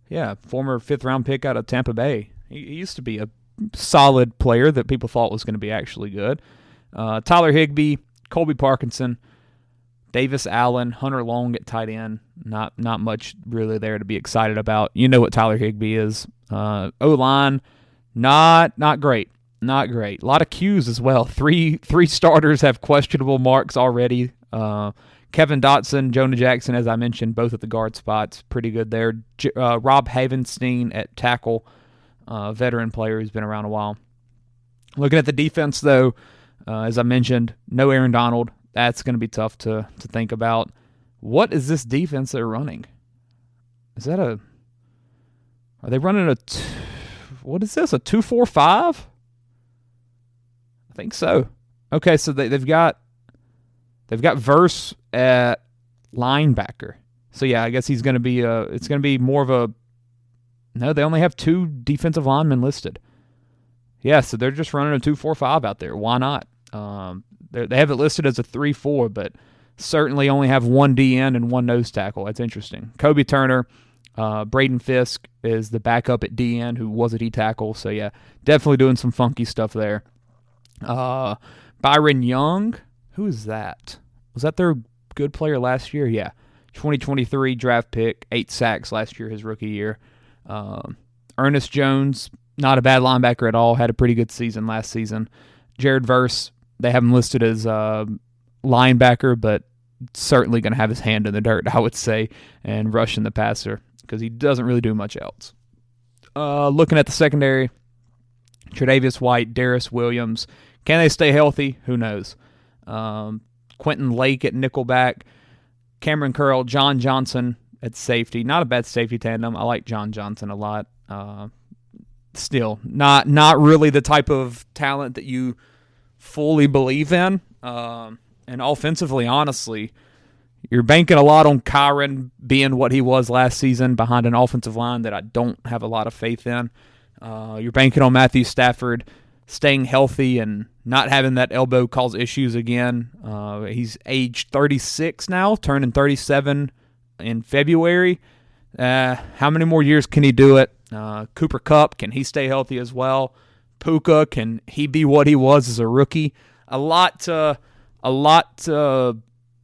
Yeah, former 5th-round pick out of Tampa Bay. He used to be a solid player that people thought was going to be actually good. Tyler Higbee, Colby Parkinson, Davis Allen, Hunter Long at tight end. Not much really there to be excited about. You know what Tyler Higbee is. O-line, not great. Not great. A lot of Qs as well. Three starters have questionable marks already. Kevin Dotson, Jonah Jackson, as I mentioned, both at the guard spots. Pretty good there. Rob Havenstein at tackle, veteran player who's been around a while. Looking at the defense, though, as I mentioned, no Aaron Donald. That's going to be tough to think about. What is this defense they're running? Are they running what is this, a 2-4-5? I think so. Okay, so they've got Verse at linebacker. So yeah, I guess he's going to be it's going to be more of a. No, they only have 2 defensive linemen listed. Yeah, so they're just running a 2-4-5 out there. Why not? They have it listed as a 3-4, but certainly only have 1 DN and 1 nose tackle. That's interesting. Kobe Turner, Braden Fisk is the backup at DN who was a D tackle. So yeah, definitely doing some funky stuff there. Byron Young, who is that? Was that their good player last year? Yeah. 2023 draft pick, 8 sacks last year, his rookie year. Ernest Jones, not a bad linebacker at all, had a pretty good season last season. Jared Verse, they have him listed as linebacker, but certainly going to have his hand in the dirt, I would say, and rushing the passer because he doesn't really do much else. Looking at the secondary, Tre'Davious White, Darius Williams. Can they stay healthy? Who knows? Quentin Lake at nickelback, Cameron Curl, John Johnson at safety. Not a bad safety tandem. I like John Johnson a lot. Still, not really the type of talent that you fully believe in. And offensively, honestly, you're banking a lot on Kyron being what he was last season behind an offensive line that I don't have a lot of faith in. You're banking on Matthew Stafford staying healthy and not having that elbow cause issues again. He's age 36 now, turning 37 in February. How many more years can he do it? Cooper Kupp, can he stay healthy as well? Puka, can he be what he was as a rookie? A lot to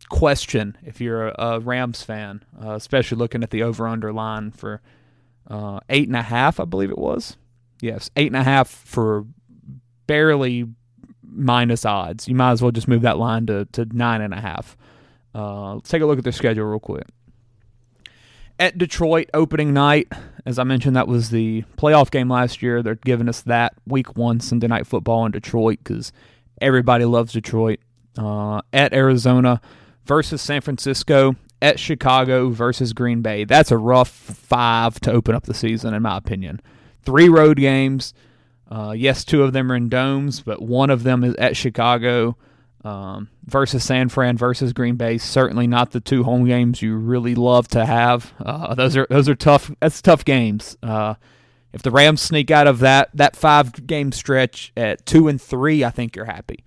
question if you're a Rams fan, especially looking at the over-under line for 8.5, I believe it was. Yes, 8.5 for barely minus odds. You might as well just move that line to 9.5. Let's take a look at their schedule real quick. At Detroit, opening night. As I mentioned, that was the playoff game last year. They're giving us that week 1 Sunday Night Football in Detroit because everybody loves Detroit. At Arizona versus San Francisco. At Chicago versus Green Bay. That's a rough 5 to open up the season, in my opinion. 3 road games. Yes, 2 of them are in domes, but 1 of them is at Chicago versus San Fran versus Green Bay. Certainly not the 2 home games you really love to have. Those are tough. That's tough games. If the Rams sneak out of that 5-game stretch at 2-3, I think you're happy.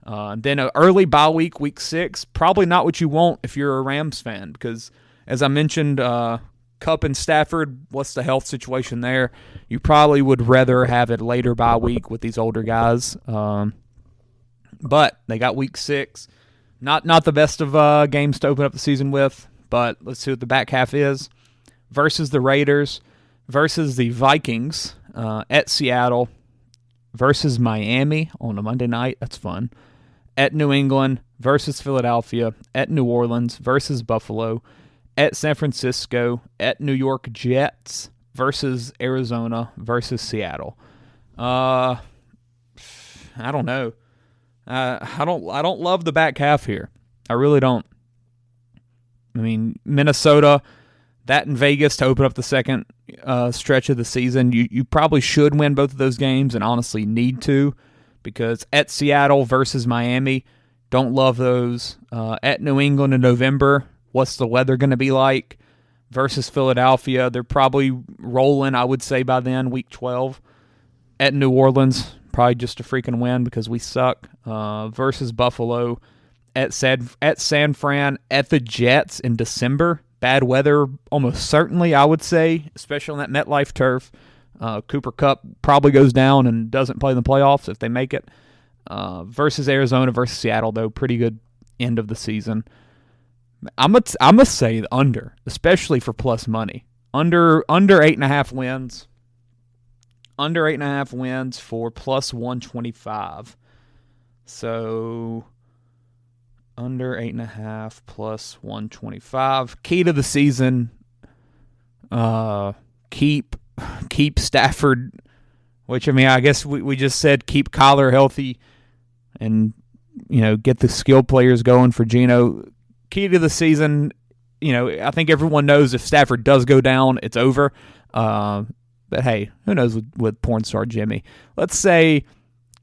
Then an early bye week, week 6, probably not what you want if you're a Rams fan because, as I mentioned, Kupp and Stafford, what's the health situation there? You probably would rather have it later bye week with these older guys. But they got week 6. Not the best of games to open up the season with, but let's see what the back half is. Versus the Raiders, versus the Vikings at Seattle, versus Miami on a Monday night. That's fun. At New England, versus Philadelphia. At New Orleans, versus Buffalo. At San Francisco. At New York Jets, versus Arizona, versus Seattle. I don't know. I don't love the back half here. I really don't. I mean, Minnesota, that in Vegas to open up the second stretch of the season, you probably should win both of those games and honestly need to because at Seattle versus Miami, don't love those. At New England in November, what's the weather going to be like? Versus Philadelphia, they're probably rolling, I would say, by then, week 12. At New Orleans, probably just a freaking win because we suck. Versus Buffalo, at San Fran, at the Jets in December. Bad weather, almost certainly, I would say, especially on that MetLife turf. Cooper Kupp probably goes down and doesn't play in the playoffs if they make it. Versus Arizona, versus Seattle, though, pretty good end of the season. I'm gonna say the under, especially for plus money. Under 8.5 wins. Under 8.5 wins for plus 125. So under 8.5 plus 125. Key to the season. Keep Stafford, which I mean I guess we just said keep Kyler healthy, and get the skill players going for Geno. Key to the season, I think everyone knows if Stafford does go down, it's over. But hey, who knows with porn star Jimmy? Let's say,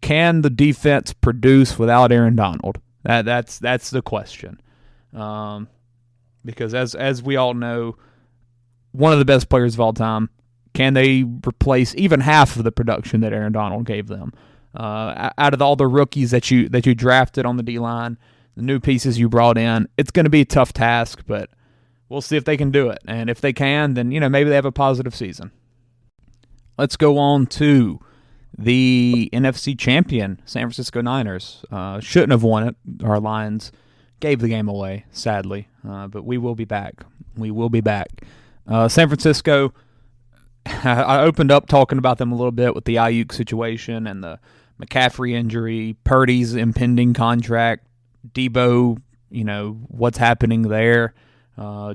can the defense produce without Aaron Donald? That's the question. Because as we all know, one of the best players of all time, can they replace even half of the production that Aaron Donald gave them? Out of all the rookies that you drafted on the D-line, the new pieces you brought in, it's going to be a tough task, but we'll see if they can do it. And if they can, then maybe they have a positive season. Let's go on to the NFC champion, San Francisco Niners. Shouldn't have won it. Our Lions gave the game away, sadly. But we will be back. We will be back. San Francisco, I opened up talking about them a little bit with the Ayuk situation and the McCaffrey injury, Purdy's impending contract, Debo, what's happening there.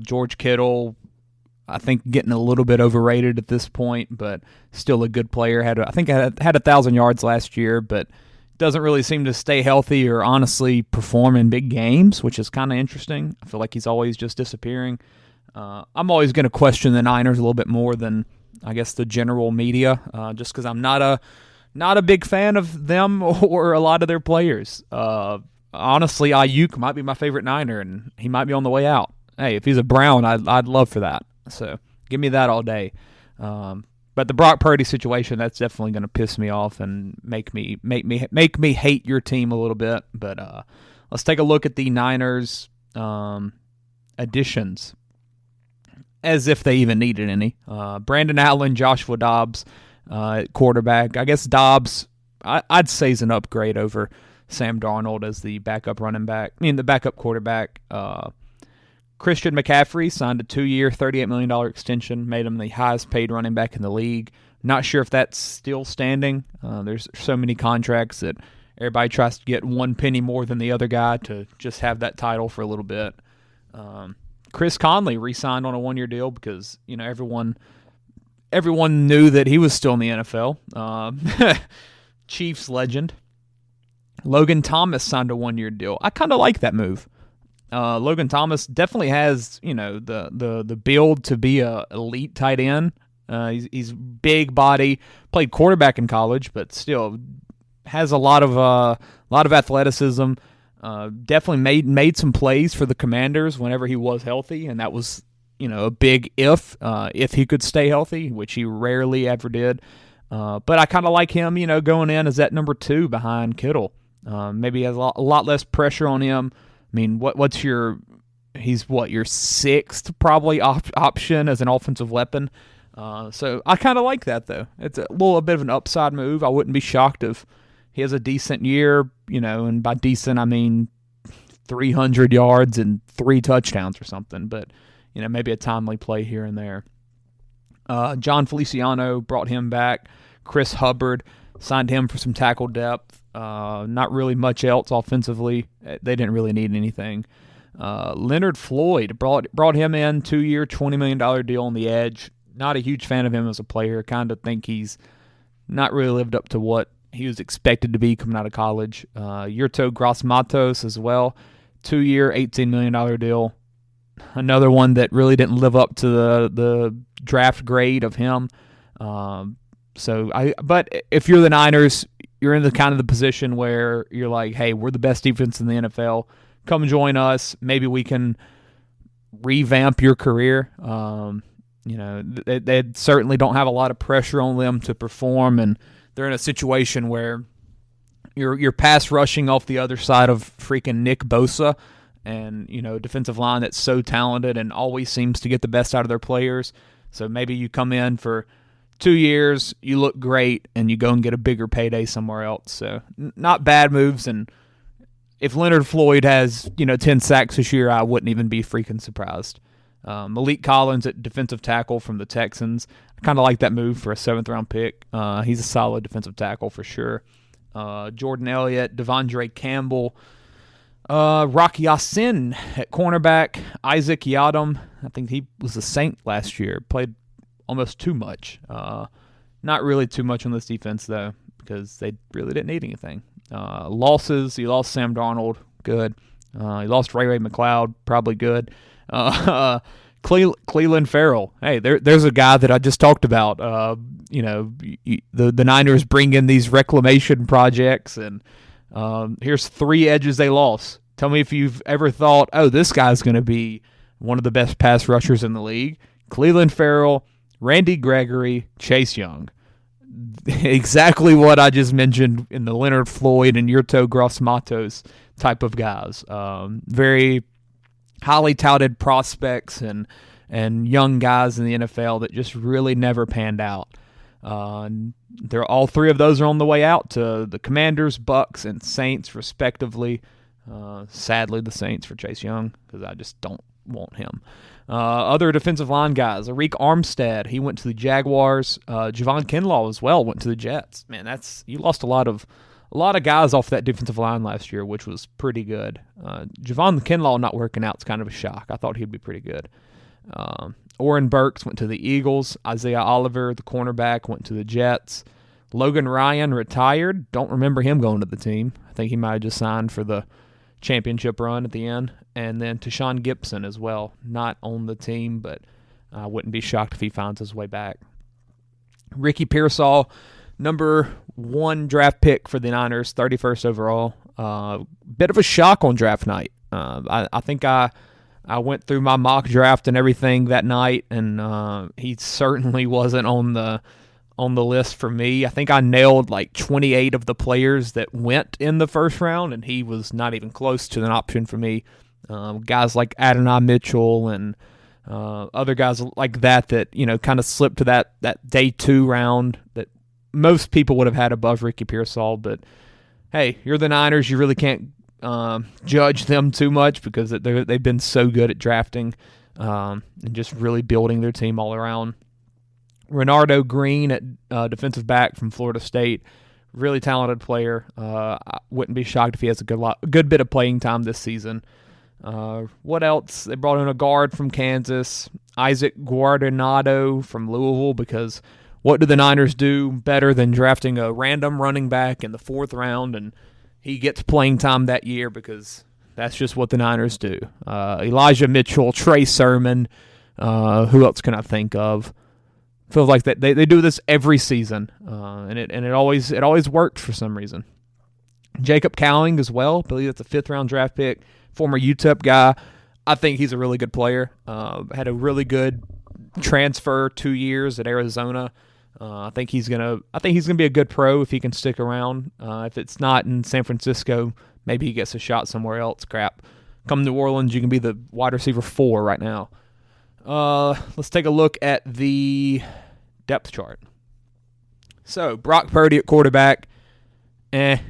George Kittle, I think getting a little bit overrated at this point, but still a good player. Had 1,000 yards last year, but doesn't really seem to stay healthy or honestly perform in big games, which is kind of interesting. I feel like he's always just disappearing. I'm always going to question the Niners a little bit more than I guess the general media, just because I'm not a big fan of them or a lot of their players. Honestly, Ayuk might be my favorite Niner, and he might be on the way out. Hey, if he's a Brown, I'd love for that. So give me that all day. But the Brock Purdy situation, that's definitely going to piss me off and make me hate your team a little bit. But let's take a look at the Niners additions, as if they even needed any. Brandon Allen, Joshua Dobbs at quarterback. I guess Dobbs, I'd say, is an upgrade over Sam Darnold as the backup the backup quarterback. Christian McCaffrey signed a 2-year, $38 million extension, made him the highest paid running back in the league. Not sure if that's still standing. There's so many contracts that everybody tries to get one penny more than the other guy to just have that title for a little bit. Chris Conley re-signed on a 1-year deal because everyone knew that he was still in the NFL. Chiefs legend. Logan Thomas signed a 1-year deal. I kind of like that move. Logan Thomas definitely has, the build to be a elite tight end. He's big body, played quarterback in college, but still has a lot of athleticism. Definitely made some plays for the Commanders whenever he was healthy, and that was a big if he could stay healthy, which he rarely ever did. But I kind of like him, going in as that number 2 behind Kittle. Maybe has a lot less pressure on him. I mean, he's your sixth probably option as an offensive weapon. So I kind of like that, though. It's a bit of an upside move. I wouldn't be shocked if he has a decent year, and by decent I mean 300 yards and 3 touchdowns or something. But, maybe a timely play here and there. John Feliciano brought him back. Chris Hubbard signed him for some tackle depth. Not really much else offensively. They didn't really need anything. Leonard Floyd brought him in, 2-year, $20 million deal on the edge. Not a huge fan of him as a player. Kind of think he's not really lived up to what he was expected to be coming out of college. Yurto Gross-Matos as well, 2-year, $18 million deal. Another one that really didn't live up to the draft grade of him. But if you're the Niners, you're in the position where you're like, hey, we're the best defense in the NFL. Come join us. Maybe we can revamp your career. They certainly don't have a lot of pressure on them to perform, and they're in a situation where you're pass rushing off the other side of freaking Nick Bosa, and a defensive line that's so talented and always seems to get the best out of their players. So maybe you come in for 2 years, you look great, and you go and get a bigger payday somewhere else. So not bad moves, and if Leonard Floyd has 10 sacks this year, I wouldn't even be freaking surprised. Malik Collins at defensive tackle from the Texans. I kind of like that move for a 7th-round pick. He's a solid defensive tackle for sure. Jordan Elliott, Devondre Campbell, Rocky Ya-Sin at cornerback, Isaac Yiadom. I think he was a Saint last year. Played almost too much. Not really too much on this defense, though, because they really didn't need anything. Losses, he lost Sam Darnold, good. He lost Ray McLeod, probably good. Cleveland Farrell. Hey, there's a guy that I just talked about. The Niners bring in these reclamation projects, and here's 3 edges they lost. Tell me if you've ever thought, oh, this guy's going to be one of the best pass rushers in the league. Cleveland Farrell, Randy Gregory, Chase Young. Exactly what I just mentioned in the Leonard Floyd and Yurto Gross-Matos type of guys. Very highly touted prospects and young guys in the NFL that just really never panned out. All 3 of those are on the way out to the Commanders, Bucks, and Saints, respectively. Sadly, the Saints for Chase Young, because I just don't want him. Other defensive line guys, Arik Armstead, he went to the Jaguars. Javon Kinlaw as well went to the Jets. Man, you lost a lot of guys off that defensive line last year, which was pretty good. Javon Kinlaw not working out is kind of a shock. I thought he'd be pretty good. Oren Burks went to the Eagles. Isaiah Oliver, the cornerback, went to the Jets. Logan Ryan retired. Don't remember him going to the team. I think he might have just signed for the championship run at the end. And then Tashawn Gibson as well. Not on the team, but I wouldn't be shocked if he finds his way back. Ricky Pearsall, number 1 draft pick for the Niners, 31st overall. Bit of a shock on draft night. I think I went through my mock draft and everything that night, and he certainly wasn't on the list for me. I think I nailed like 28 of the players that went in the first round, and he was not even close to an option for me. Guys like Adonai Mitchell and other guys like that kind of slipped to that day 2 round that most people would have had above Ricky Pearsall. But hey, you're the Niners. You really can't judge them too much because they've been so good at drafting and just really building their team all around. Renardo Green at defensive back from Florida State, really talented player. I wouldn't be shocked if he has a good bit of playing time this season. What else? They brought in a guard from Kansas, Isaac Guardonado from Louisville, because what do the Niners do better than drafting a random running back in the 4th round, and he gets playing time that year because that's just what the Niners do. Elijah Mitchell, Trey Sermon, who else can I think of? Feels like that they do this every season, and it always worked for some reason. Jacob Cowing as well, I believe that's a 5th-round draft pick, former UTEP guy. I think he's a really good player. Had a really good transfer 2 years at Arizona. I think he's gonna be a good pro if he can stick around. If it's not in San Francisco, maybe he gets a shot somewhere else. Crap. Come New Orleans, you can be the wide receiver 4 right now. Let's take a look at the depth chart. So Brock Purdy at quarterback. Yes,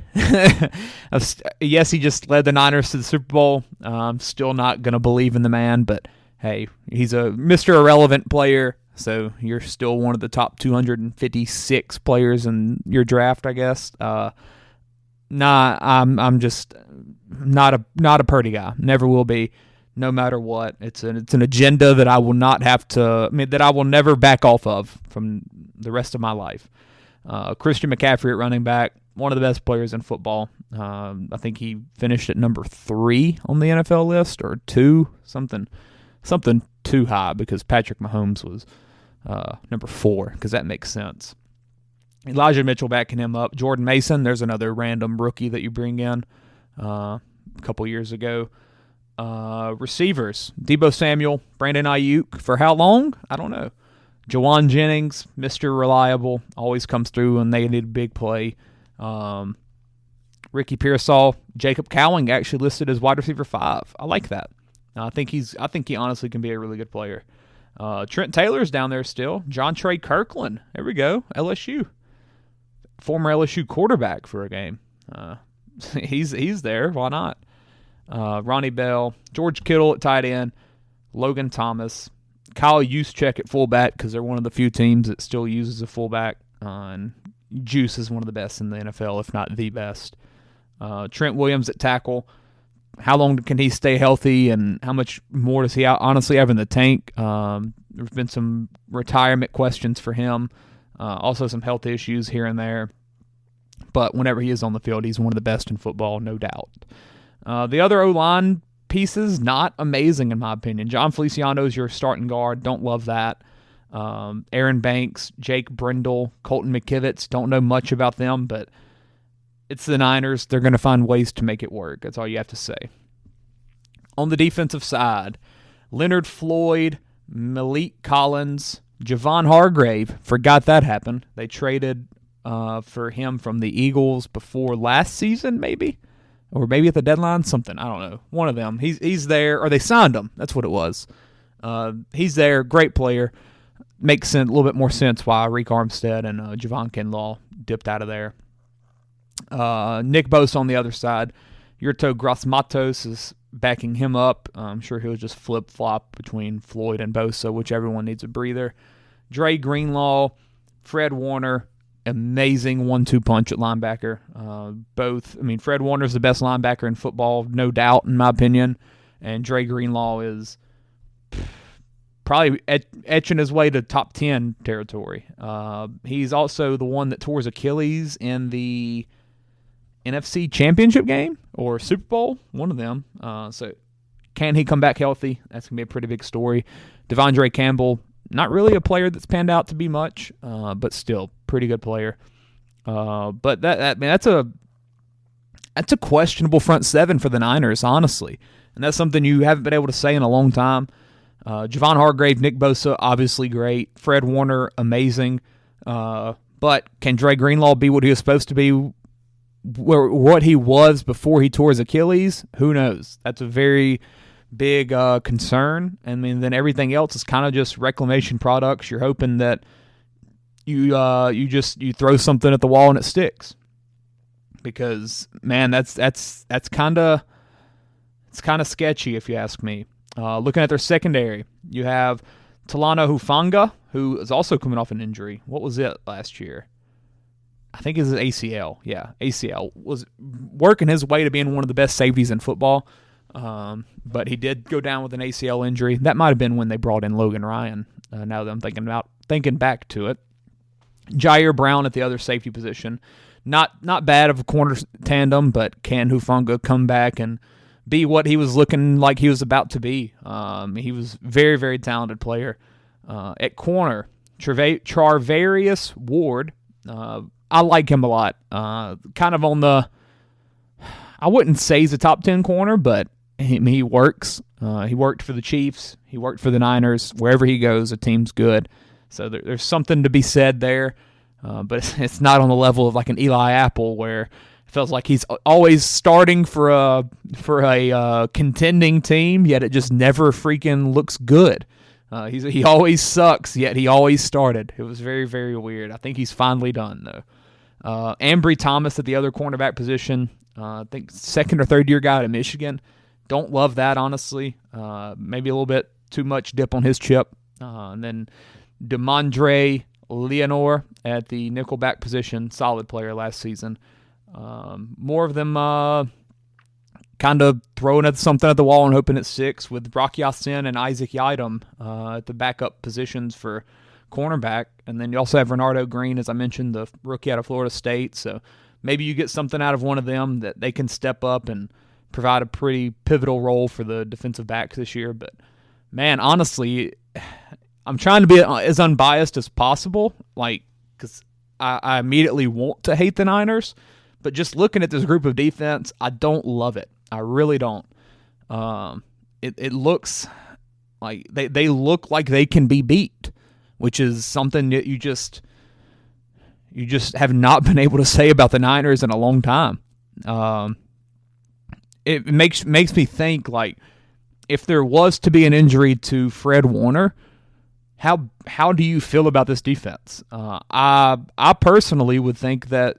he just led the Niners to the Super Bowl. I'm still not gonna believe in the man, but hey, he's a Mr. Irrelevant player. So you're still one of the top 256 players in your draft, I guess. I'm just not a Purdy guy. Never will be, no matter what. It's an agenda that I will not have to. That I will never back off of from the rest of my life. Christian McCaffrey at running back, one of the best players in football. I think he finished at number 3 on the NFL list, or 2, something too high, because Patrick Mahomes was number 4, because that makes sense. Elijah Mitchell backing him up. Jordan Mason, there's another random rookie that you bring in a couple years ago. Receivers, Deebo Samuel, Brandon Ayuk. For how long? I don't know. Jawan Jennings, Mr. Reliable, always comes through when they need a big play. Ricky Pearsall, Jacob Cowling actually listed as wide receiver 5. I like that. I think he honestly can be a really good player. Trent Taylor's down there still. John Trey Kirkland. There we go. LSU. Former LSU quarterback for a game. He's there. Why not? Ronnie Bell. George Kittle at tight end. Logan Thomas. Kyle Juszczyk at fullback, because they're one of the few teams that still uses a fullback. And Juice is one of the best in the NFL, if not the best. Trent Williams at tackle. How long can he stay healthy, and how much more does he honestly have in the tank? There's been some retirement questions for him. Also some health issues here and there. But whenever he is on the field, he's one of the best in football, no doubt. The other O-line pieces, not amazing in my opinion. John Feliciano is your starting guard. Don't love that. Aaron Banks, Jake Brindle, Colton McKivitz. Don't know much about them, but it's the Niners. They're going to find ways to make it work. That's all you have to say. On the defensive side, Leonard Floyd, Malik Collins, Javon Hargrave. Forgot that happened. They traded for him from the Eagles before last season, maybe? Or maybe at the deadline, something. I don't know. One of them. He's there, or they signed him. That's what it was. He's there. Great player. Makes a little bit more sense why Rick Armstead and Javon Kinlaw dipped out of there. Nick Bosa on the other side. Yurto Gross-Matos is backing him up. I'm sure he'll just flip-flop between Floyd and Bosa, which everyone needs a breather. Dre Greenlaw, Fred Warner, amazing 1-2 punch at linebacker. Fred Warner's the best linebacker in football, no doubt, in my opinion. And Dre Greenlaw is probably etching his way to top 10 territory. He's also the one that tore his Achilles in the NFC Championship game or Super Bowl, one of them. So can he come back healthy? That's going to be a pretty big story. Devondre Campbell, not really a player that's panned out to be much, but still pretty good player. But that's a questionable front seven for the Niners, honestly. And that's something you haven't been able to say in a long time. Javon Hargrave, Nick Bosa, obviously great. Fred Warner, amazing. But can Dre Greenlaw be what he was supposed to be, what he was before he tore his Achilles? Who knows? That's a very big concern. I mean, then everything else is kind of just reclamation products. You're hoping that you throw something at the wall and it sticks. Because man, that's kind of sketchy if you ask me. Looking at their secondary, you have Talanoa Hufanga, who is also coming off an injury. What was it last year? I think it's ACL. Yeah, ACL. Was working his way to being one of the best safeties in football, but he did go down with an ACL injury. That might have been when they brought in Logan Ryan, now that I'm thinking back to it. Jair Brown at the other safety position. Not bad of a corner tandem, but can Hufanga come back and be what he was looking like he was about to be? He was very, very talented player. At corner, Charvarius Ward, I like him a lot. Kind of on the, I wouldn't say he's a top 10 corner, but he works. He worked for the Chiefs. He worked for the Niners. Wherever he goes, the team's good. So there's something to be said there, but it's not on the level of like an Eli Apple where it feels like he's always starting for a contending team, yet it just never freaking looks good. He always sucks, yet he always started. It was very, very weird. I think he's finally done, though. Ambry Thomas at the other cornerback position, I think second or third year guy at Michigan. Don't love that, honestly. Maybe a little bit too much dip on his chip. And then DeMondre Leonore at the nickelback position, solid player last season. More of them kind of throwing at something at the wall and hoping it sticks, with Brock Ya-Sin and Isaac Yiadom at the backup positions for cornerback. And then you also have Renardo Green, as I mentioned, the rookie out of Florida State. So maybe you get something out of one of them that they can step up and provide a pretty pivotal role for the defensive backs this year. But, man, honestly, I'm trying to be as unbiased as possible, because I immediately want to hate the Niners. But just looking at this group of defense, I don't love it. I really don't. It looks like they look like they can be beat, which is something that you just have not been able to say about the Niners in a long time. It makes me think, like, if there was to be an injury to Fred Warner, how do you feel about this defense? I personally would think that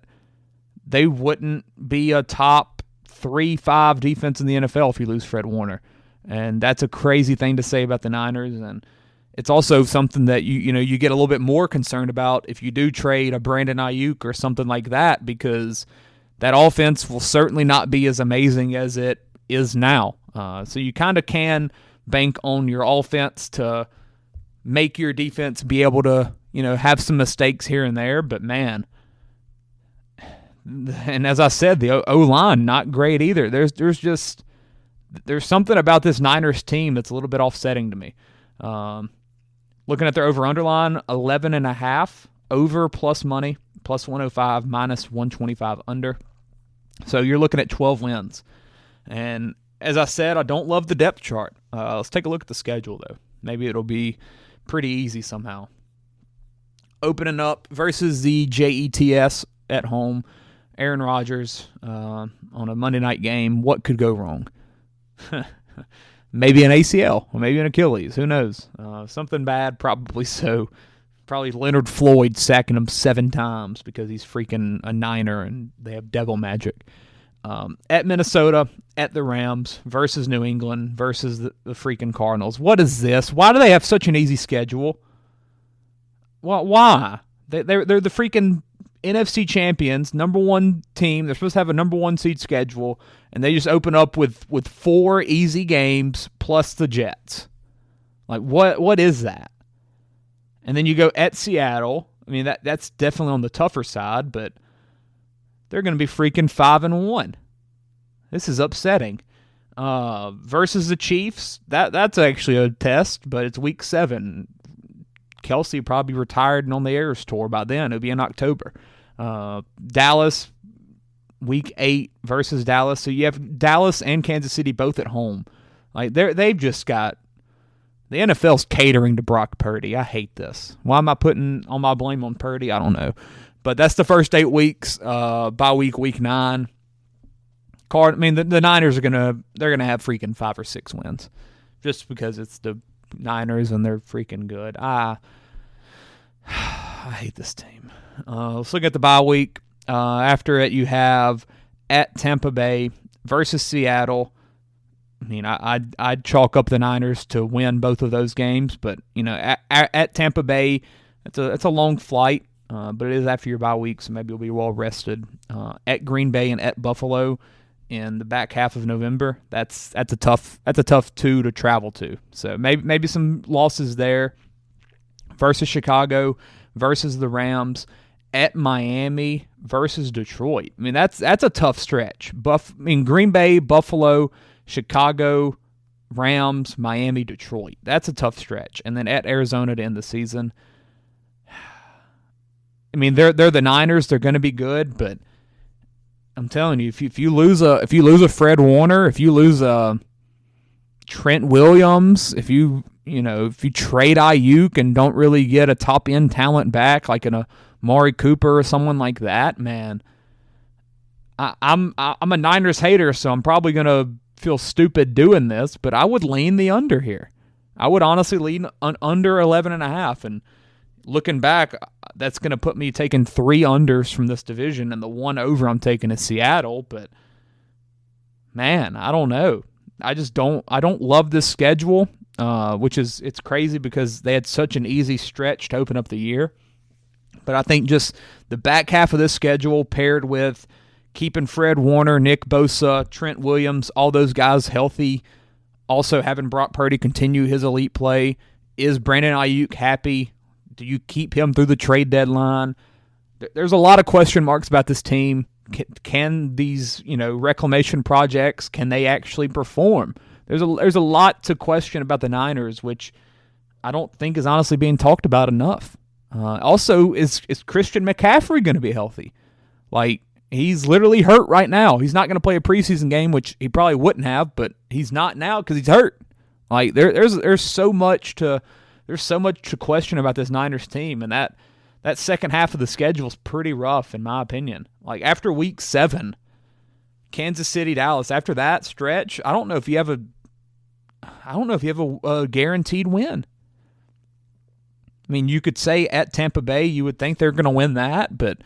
they wouldn't be a top 3-5 defense in the NFL if you lose Fred Warner. And that's a crazy thing to say about the Niners. And it's also something that you get a little bit more concerned about if you do trade a Brandon Ayuk or something like that, because that offense will certainly not be as amazing as it is now. So you kind of can bank on your offense to make your defense be able to, have some mistakes here and there. But, man, and as I said, the O-line, not great either. There's something about this Niners team that's a little bit offsetting to me. Looking at their over-under line, 11.5, over plus money, plus 105, minus 125 under. So you're looking at 12 wins. And as I said, I don't love the depth chart. Let's take a look at the schedule, though. Maybe it'll be pretty easy somehow. Opening up versus the Jets at home. Aaron Rodgers on a Monday night game. What could go wrong? Maybe an ACL or maybe an Achilles. Who knows? Something bad, probably so. Probably Leonard Floyd sacking him 7 times because he's freaking a Niner and they have devil magic. At Minnesota, at the Rams, versus New England, versus the freaking Cardinals. What is this? Why do they have such an easy schedule? Well, why? They're the freaking NFC champions, number 1 team. They're supposed to have a number 1 seed schedule, and they just open up with 4 easy games plus the Jets. Like, what is that? And then you go at Seattle. I mean, that's definitely on the tougher side, but they're going to be freaking 5-1. This is upsetting. Versus the Chiefs, that's actually a test, but it's week 7. Kelsey probably retired and on the Eras Tour by then. It'll be in October. Dallas, week 8 versus Dallas. So you have Dallas and Kansas City both at home. Like they've just got the NFL's catering to Brock Purdy. I hate this. Why am I putting all my blame on Purdy? I don't know. But that's the first 8 weeks. By week 9. The Niners are gonna have freaking 5 or 6 wins, just because it's the Niners and they're freaking good. I hate this team. Let's look at the bye week. After it, you have at Tampa Bay versus Seattle. I mean, I'd chalk up the Niners to win both of those games, but at Tampa Bay, it's a long flight, but it is after your bye week, so maybe you'll be well rested. At Green Bay and at Buffalo in the back half of November, that's a tough 2 to travel to. So maybe some losses there. Versus Chicago, versus the Rams, at Miami versus Detroit. I mean, that's a tough stretch. Green Bay, Buffalo, Chicago, Rams, Miami, Detroit. That's a tough stretch. And then at Arizona to end the season. I mean, they're the Niners. They're going to be good, but I'm telling you, if you lose a Fred Warner, if you lose a Trent Williams, if you if you trade Ayuk and don't really get a top-end talent back, like an Amari Cooper or someone like that, man, I'm a Niners hater, so I'm probably going to feel stupid doing this, but I would lean the under here. I would honestly lean under 11.5, and looking back, that's going to put me taking 3 unders from this division, and the one over I'm taking is Seattle, but man, I don't know. I don't love this schedule, it's crazy because they had such an easy stretch to open up the year. But I think just the back half of this schedule paired with keeping Fred Warner, Nick Bosa, Trent Williams, all those guys healthy, also having Brock Purdy continue his elite play. Is Brandon Ayuk happy? Do you keep him through the trade deadline? There's a lot of question marks about this team. Can these, reclamation projects, can they actually perform? There's a lot to question about the Niners, which I don't think is honestly being talked about enough. Also, is Christian McCaffrey going to be healthy? Like, he's literally hurt right now. He's not going to play a preseason game, which he probably wouldn't have, but he's not now because he's hurt. Like, there's so much to question about this Niners team, and that second half of the schedule is pretty rough in my opinion. Like, after week 7, Kansas City, Dallas, after that stretch, I don't know if you have a guaranteed win. I mean, you could say at Tampa Bay, you would think they're going to win that, but I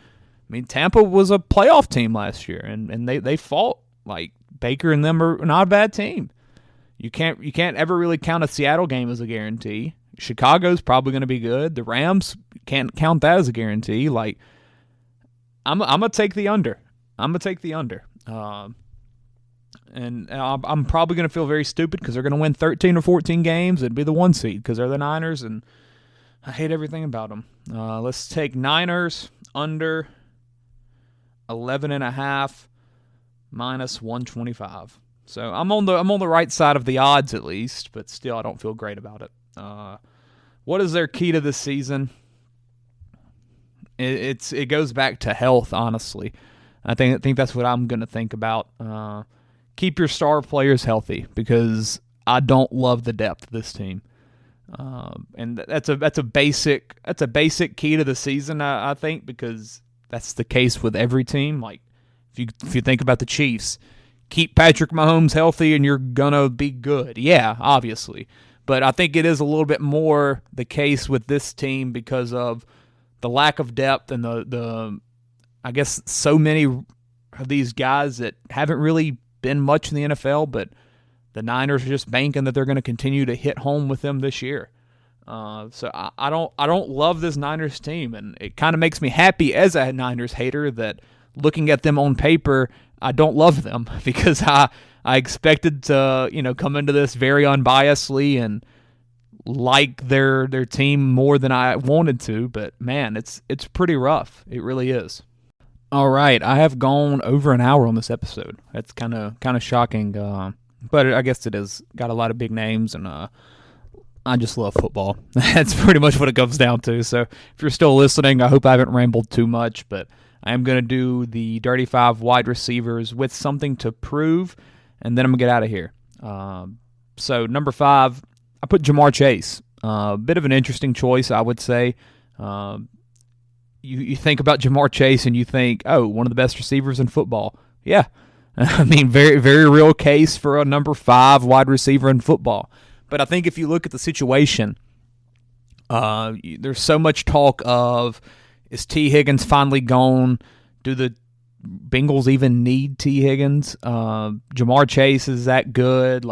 mean, Tampa was a playoff team last year, and they fought. Like, Baker and them are not a bad team. You can't ever really count a Seattle game as a guarantee. Chicago's probably going to be good. The Rams, can't count that as a guarantee. Like, I'm gonna take the under. And I'm probably going to feel very stupid because they're going to win 13 or 14 games. It'd be the 1 seed because they're the Niners, and I hate everything about them. Let's take Niners under 11.5 minus 125. So I'm on the right side of the odds at least, but still I don't feel great about it. What is their key to this season? It goes back to health, honestly. I think that's what I'm going to think about. Keep your star players healthy because I don't love the depth of this team. And that's a basic key to the season, I think, because that's the case with every team. Like, if you think about the Chiefs, keep Patrick Mahomes healthy and you're gonna be good. Yeah, obviously. But I think it is a little bit more the case with this team because of the lack of depth and the I guess so many of these guys that haven't really been much in the NFL, but the Niners are just banking that they're going to continue to hit home with them this year. So I don't love this Niners team, and it kind of makes me happy as a Niners hater that looking at them on paper, I don't love them because I expected to come into this very unbiasedly and like their team more than I wanted to. But man, it's pretty rough. It really is. All right, I have gone over an hour on this episode. That's kind of shocking, but I guess it is. Got a lot of big names, and I just love football. That's pretty much what it comes down to. So if you're still listening, I hope I haven't rambled too much, but I am going to do the Dirty 5 wide receivers with something to prove, and then I'm going to get out of here. So number 5, I put Jamar Chase. A bit of an interesting choice, I would say. You think about Jamar Chase and you think, oh, one of the best receivers in football. Yeah. I mean, very, very real case for a number 5 wide receiver in football. But I think if you look at the situation, there's so much talk of, is T. Higgins finally gone? Do the Bengals even need T. Higgins? Jamar Chase is that good?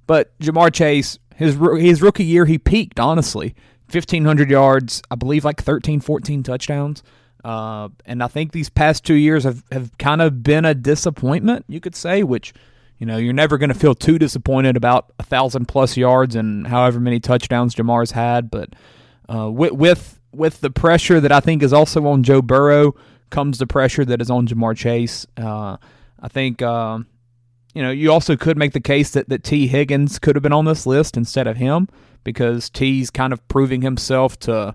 But Jamar Chase, his rookie year, he peaked, honestly. 1,500 yards, I believe 13, 14 touchdowns. And I think these past 2 years have kind of been a disappointment, you could say, which, you're never going to feel too disappointed about 1,000+ yards and however many touchdowns Jamar's had. But with the pressure that I think is also on Joe Burrow comes the pressure that is on Jamar Chase. I think, you also could make the case that T. Higgins could have been on this list instead of him, because T's kind of proving himself to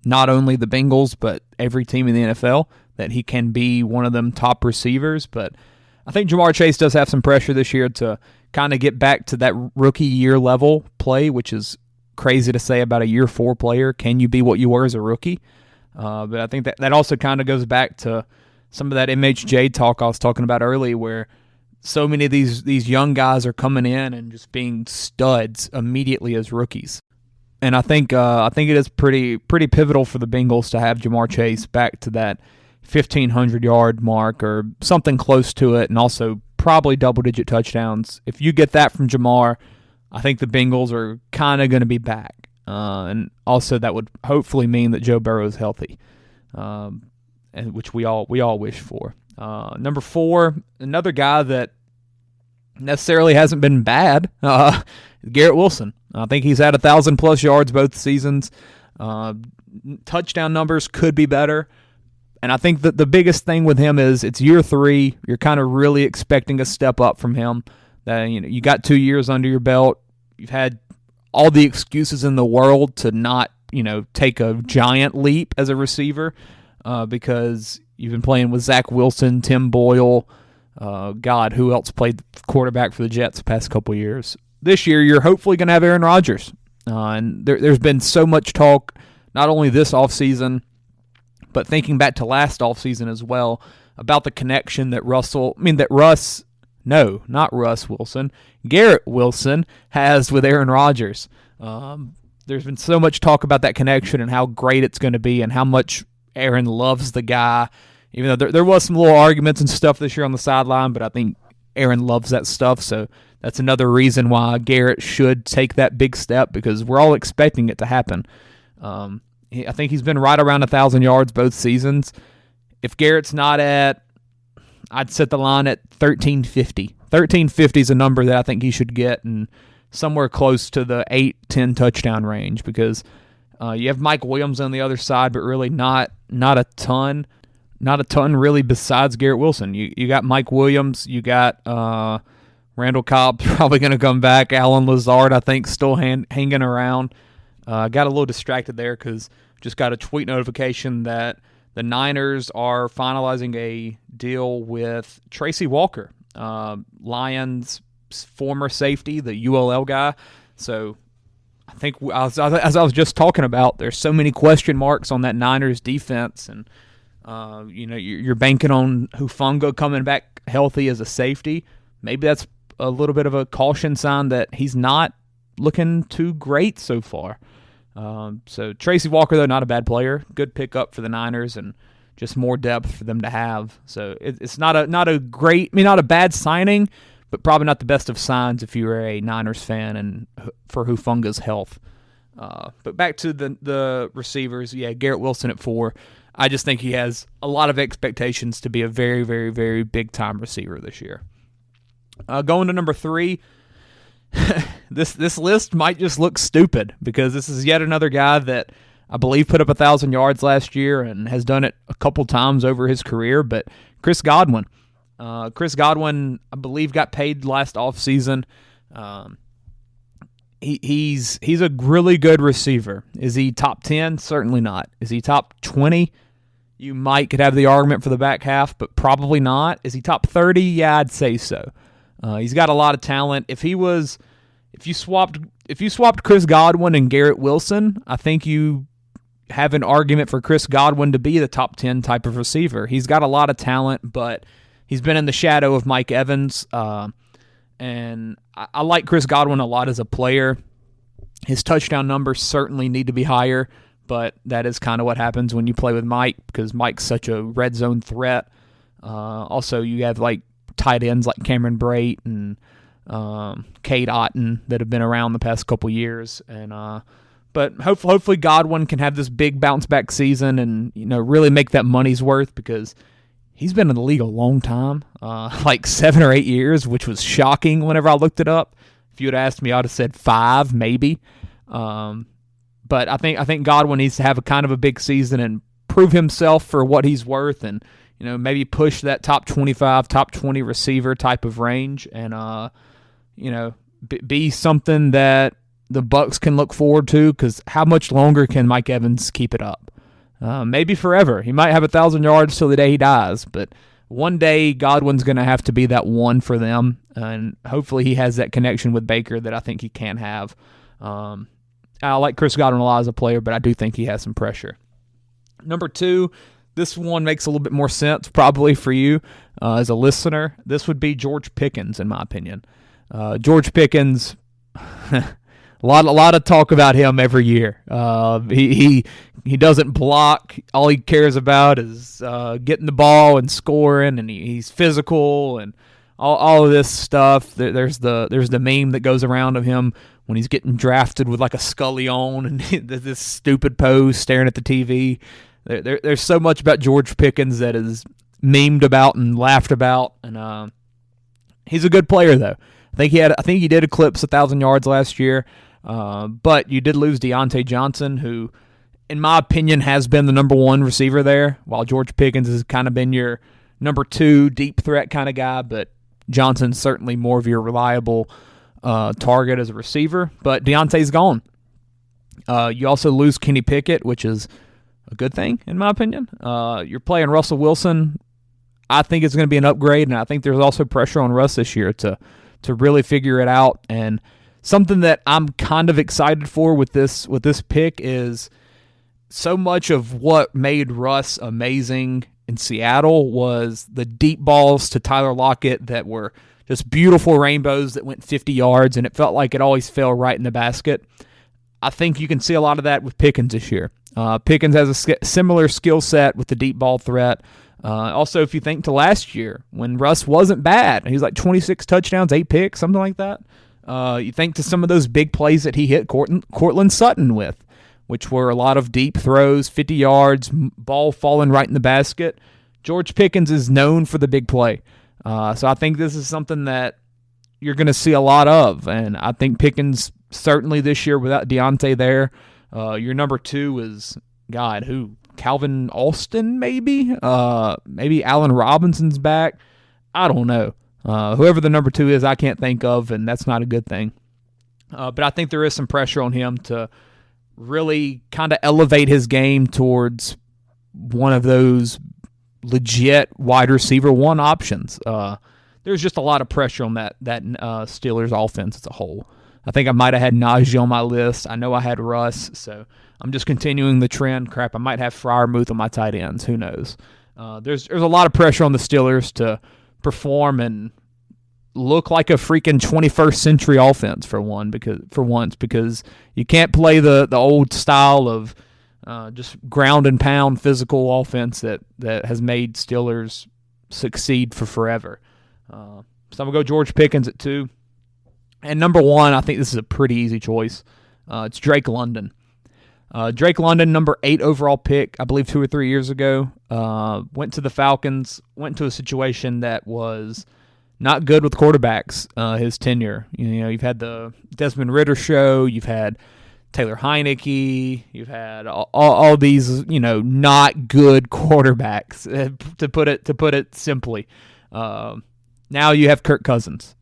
not only the Bengals, but every team in the NFL, that he can be one of them top receivers. But I think Jamar Chase does have some pressure this year to kind of get back to that rookie year level play, which is crazy to say about a year 4 player. Can you be what you were as a rookie? But I think that also kind of goes back to some of that MHJ talk I was talking about earlier, where so many of these young guys are coming in and just being studs immediately as rookies. And I think it is pretty pivotal for the Bengals to have Jamar Chase back to that 1,500-yard mark or something close to it, and also probably double-digit touchdowns. If you get that from Jamar, I think the Bengals are kind of going to be back. And also that would hopefully mean that Joe Burrow is healthy, and which we all wish for. Number 4, another guy that necessarily hasn't been bad, Garrett Wilson. I think he's had 1,000+ yards both seasons. Touchdown numbers could be better. And I think that the biggest thing with him is it's year 3. You're kind of really expecting a step up from him. You got 2 years under your belt. You've had all the excuses in the world to not, take a giant leap as a receiver because you've been playing with Zach Wilson, Tim Boyle. God, who else played quarterback for the Jets the past couple years? This year, you're hopefully going to have Aaron Rodgers. And there's been so much talk, not only this offseason, but thinking back to last offseason as well, about the connection that Garrett Wilson has with Aaron Rodgers. There's been so much talk about that connection and how great it's going to be and how much Aaron loves the guy. Even though there was some little arguments and stuff this year on the sideline, but I think Aaron loves that stuff, so that's another reason why Garrett should take that big step, because we're all expecting it to happen. I think he's been right around 1,000 yards both seasons. If Garrett's not I'd set the line at 1,350. 1,350 is a number that I think he should get, and somewhere close to the 8-10 touchdown range, because you have Mike Williams on the other side, but really not a ton. Not a ton really besides Garrett Wilson. You got Mike Williams. You got Randall Cobb probably going to come back. Alan Lazard, I think, still hanging around. Got a little distracted there because just got a tweet notification that the Niners are finalizing a deal with Tracy Walker, Lions' former safety, the ULL guy. So I think, as I was just talking about, there's so many question marks on that Niners defense, and you're banking on Hufanga coming back healthy as a safety. Maybe that's a little bit of a caution sign that he's not looking too great so far. So Tracy Walker, though, not a bad player. Good pickup for the Niners and just more depth for them to have. So it's not a bad signing, but probably not the best of signs if you were a Niners fan and for Hufanga's health. But back to the receivers, Garrett Wilson at 4. I just think he has a lot of expectations to be a very, very, very big-time receiver this year. Going to number 3, this list might just look stupid because this is yet another guy that I believe put up 1,000 yards last year and has done it a couple times over his career, but Chris Godwin. Chris Godwin, I believe, got paid last offseason. He's a really good receiver. Is he top 10? Certainly not. Is he top 20? You could have the argument for the back half, but probably not. Is he top 30? Yeah, I'd say so. He's got a lot of talent. If you swapped Chris Godwin and Garrett Wilson, I think you have an argument for Chris Godwin to be the top 10 type of receiver. He's got a lot of talent, but he's been in the shadow of Mike Evans. And I like Chris Godwin a lot as a player. His touchdown numbers certainly need to be higher, but that is kind of what happens when you play with Mike because Mike's such a red zone threat. Also, you have like tight ends like Cameron Brate and Cade Otton that have been around the past couple years. But hopefully Godwin can have this big bounce back season and really make that money's worth because he's been in the league a long time, like 7 or 8 years, which was shocking whenever I looked it up. If you had asked me, I'd have said 5, maybe. But I think Godwin needs to have a kind of a big season and prove himself for what he's worth, and maybe push that top 25, top 20 receiver type of range, and be something that the Bucs can look forward to. Because how much longer can Mike Evans keep it up? Maybe forever. He might have 1,000 yards till the day he dies, but one day Godwin's going to have to be that one for them, and hopefully he has that connection with Baker that I think he can have. I like Chris Godwin a lot as a player, but I do think he has some pressure. Number 2, this one makes a little bit more sense probably for you as a listener. This would be George Pickens, in my opinion. George Pickens, a lot of talk about him every year. He doesn't block. All he cares about is getting the ball and scoring, and he's physical and all of this stuff. There's the meme that goes around of him when he's getting drafted with like a Scully on and this stupid pose staring at the TV. There's so much about George Pickens that is memed about and laughed about, and he's a good player though. I think he did eclipse 1,000 yards last year, but you did lose Deontay Johnson, who, in my opinion, has been the number 1 receiver there, while George Pickens has kind of been your number 2 deep threat kind of guy, but Johnson's certainly more of your reliable target as a receiver. But Deontay's gone. You also lose Kenny Pickett, which is a good thing, in my opinion. You're playing Russell Wilson. I think it's going to be an upgrade, and I think there's also pressure on Russ this year to really figure it out. And something that I'm kind of excited for with this pick is so much of what made Russ amazing in Seattle was the deep balls to Tyler Lockett that were just beautiful rainbows that went 50 yards, and it felt like it always fell right in the basket. I think you can see a lot of that with Pickens this year. Pickens has a similar skill set with the deep ball threat. Also, if you think to last year when Russ wasn't bad, he was like 26 touchdowns, 8 picks, something like that. You think to some of those big plays that he hit Cortland Sutton with, which were a lot of deep throws, 50 yards, ball falling right in the basket. George Pickens is known for the big play. So I think this is something that you're going to see a lot of, and I think Pickens certainly this year without Deontay there. Your number 2 is, God, who? Calvin Austin, maybe? Maybe Allen Robinson's back. I don't know. Whoever the number 2 is, I can't think of, and that's not a good thing. But I think there is some pressure on him to really kind of elevate his game towards one of those legit wide receiver 1 options. There's just a lot of pressure on that Steelers offense as a whole. I think I might have had Najee on my list. I know I had Russ, so I'm just continuing the trend. Crap, I might have Freiermuth on my tight ends. Who knows? There's a lot of pressure on the Steelers to perform and look like a freaking 21st century offense for once because you can't play the old style of just ground and pound physical offense that has made Steelers succeed for forever. So I'm going to go George Pickens at 2. And number 1, I think this is a pretty easy choice. It's Drake London. Drake London, number 8 overall pick, I believe 2 or 3 years ago. Went to the Falcons, went to a situation that was not good with quarterbacks his tenure. You know, you've had the Desmond Ridder show, you've had Taylor Heineke, you've had all these, not good quarterbacks, to put it simply. Now you have Kirk Cousins.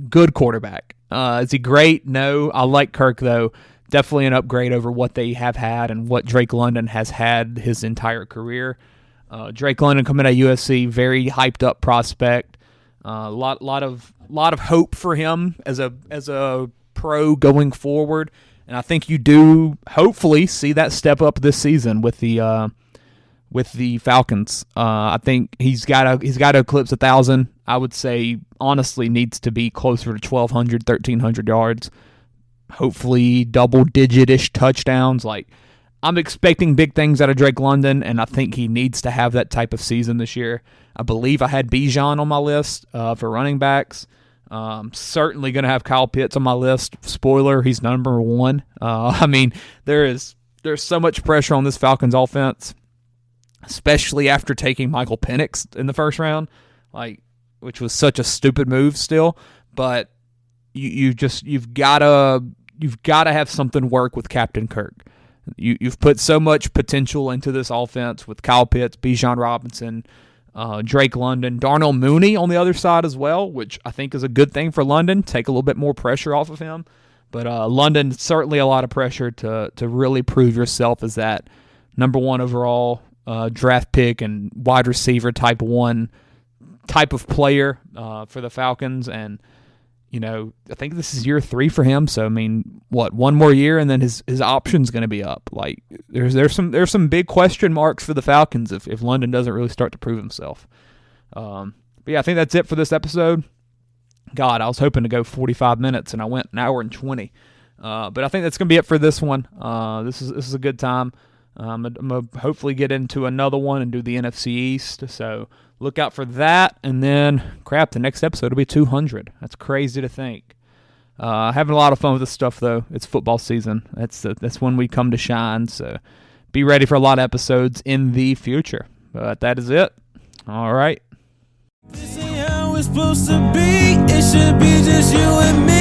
Good quarterback. Is he great? No. I like Kirk, though. Definitely an upgrade over what they have had and what Drake London has had his entire career. Drake London coming out of USC, very hyped up prospect. Lot of hope for him as a pro going forward, and I think you do hopefully see that step up this season with the Falcons. I think he's got to eclipse 1,000. I would say honestly needs to be closer to 1,200, 1,300 yards. Hopefully double-digit-ish touchdowns. Like, I'm expecting big things out of Drake London, and I think he needs to have that type of season this year. I believe I had Bijan on my list for running backs. Certainly going to have Kyle Pitts on my list. Spoiler, he's number 1. I mean, there's so much pressure on this Falcons offense, especially after taking Michael Penix in the first round, which was such a stupid move still. But you've got to have something work with Captain Kirk. You've put so much potential into this offense with Kyle Pitts, Bijan Robinson, Drake London, Darnell Mooney on the other side as well, which I think is a good thing for London. Take a little bit more pressure off of him. But London, certainly a lot of pressure to really prove yourself as that number 1 overall draft pick and wide receiver type 1 type of player for the Falcons. And, I think this is year 3 for him. So, I mean, one more year and then his option's going to be up. Like, there's some big question marks for the Falcons if London doesn't really start to prove himself. But yeah, I think that's it for this episode. God, I was hoping to go 45 minutes and I went an hour and 20. But I think that's going to be it for this one. This is a good time. I'm going to hopefully get into another one and do the NFC East. So look out for that. And then, the next episode will be 200. That's crazy to think. Having a lot of fun with this stuff, though. It's football season. That's when we come to shine. So be ready for a lot of episodes in the future. But that is it. All right. This ain't how it's supposed to be. It should be just you and me.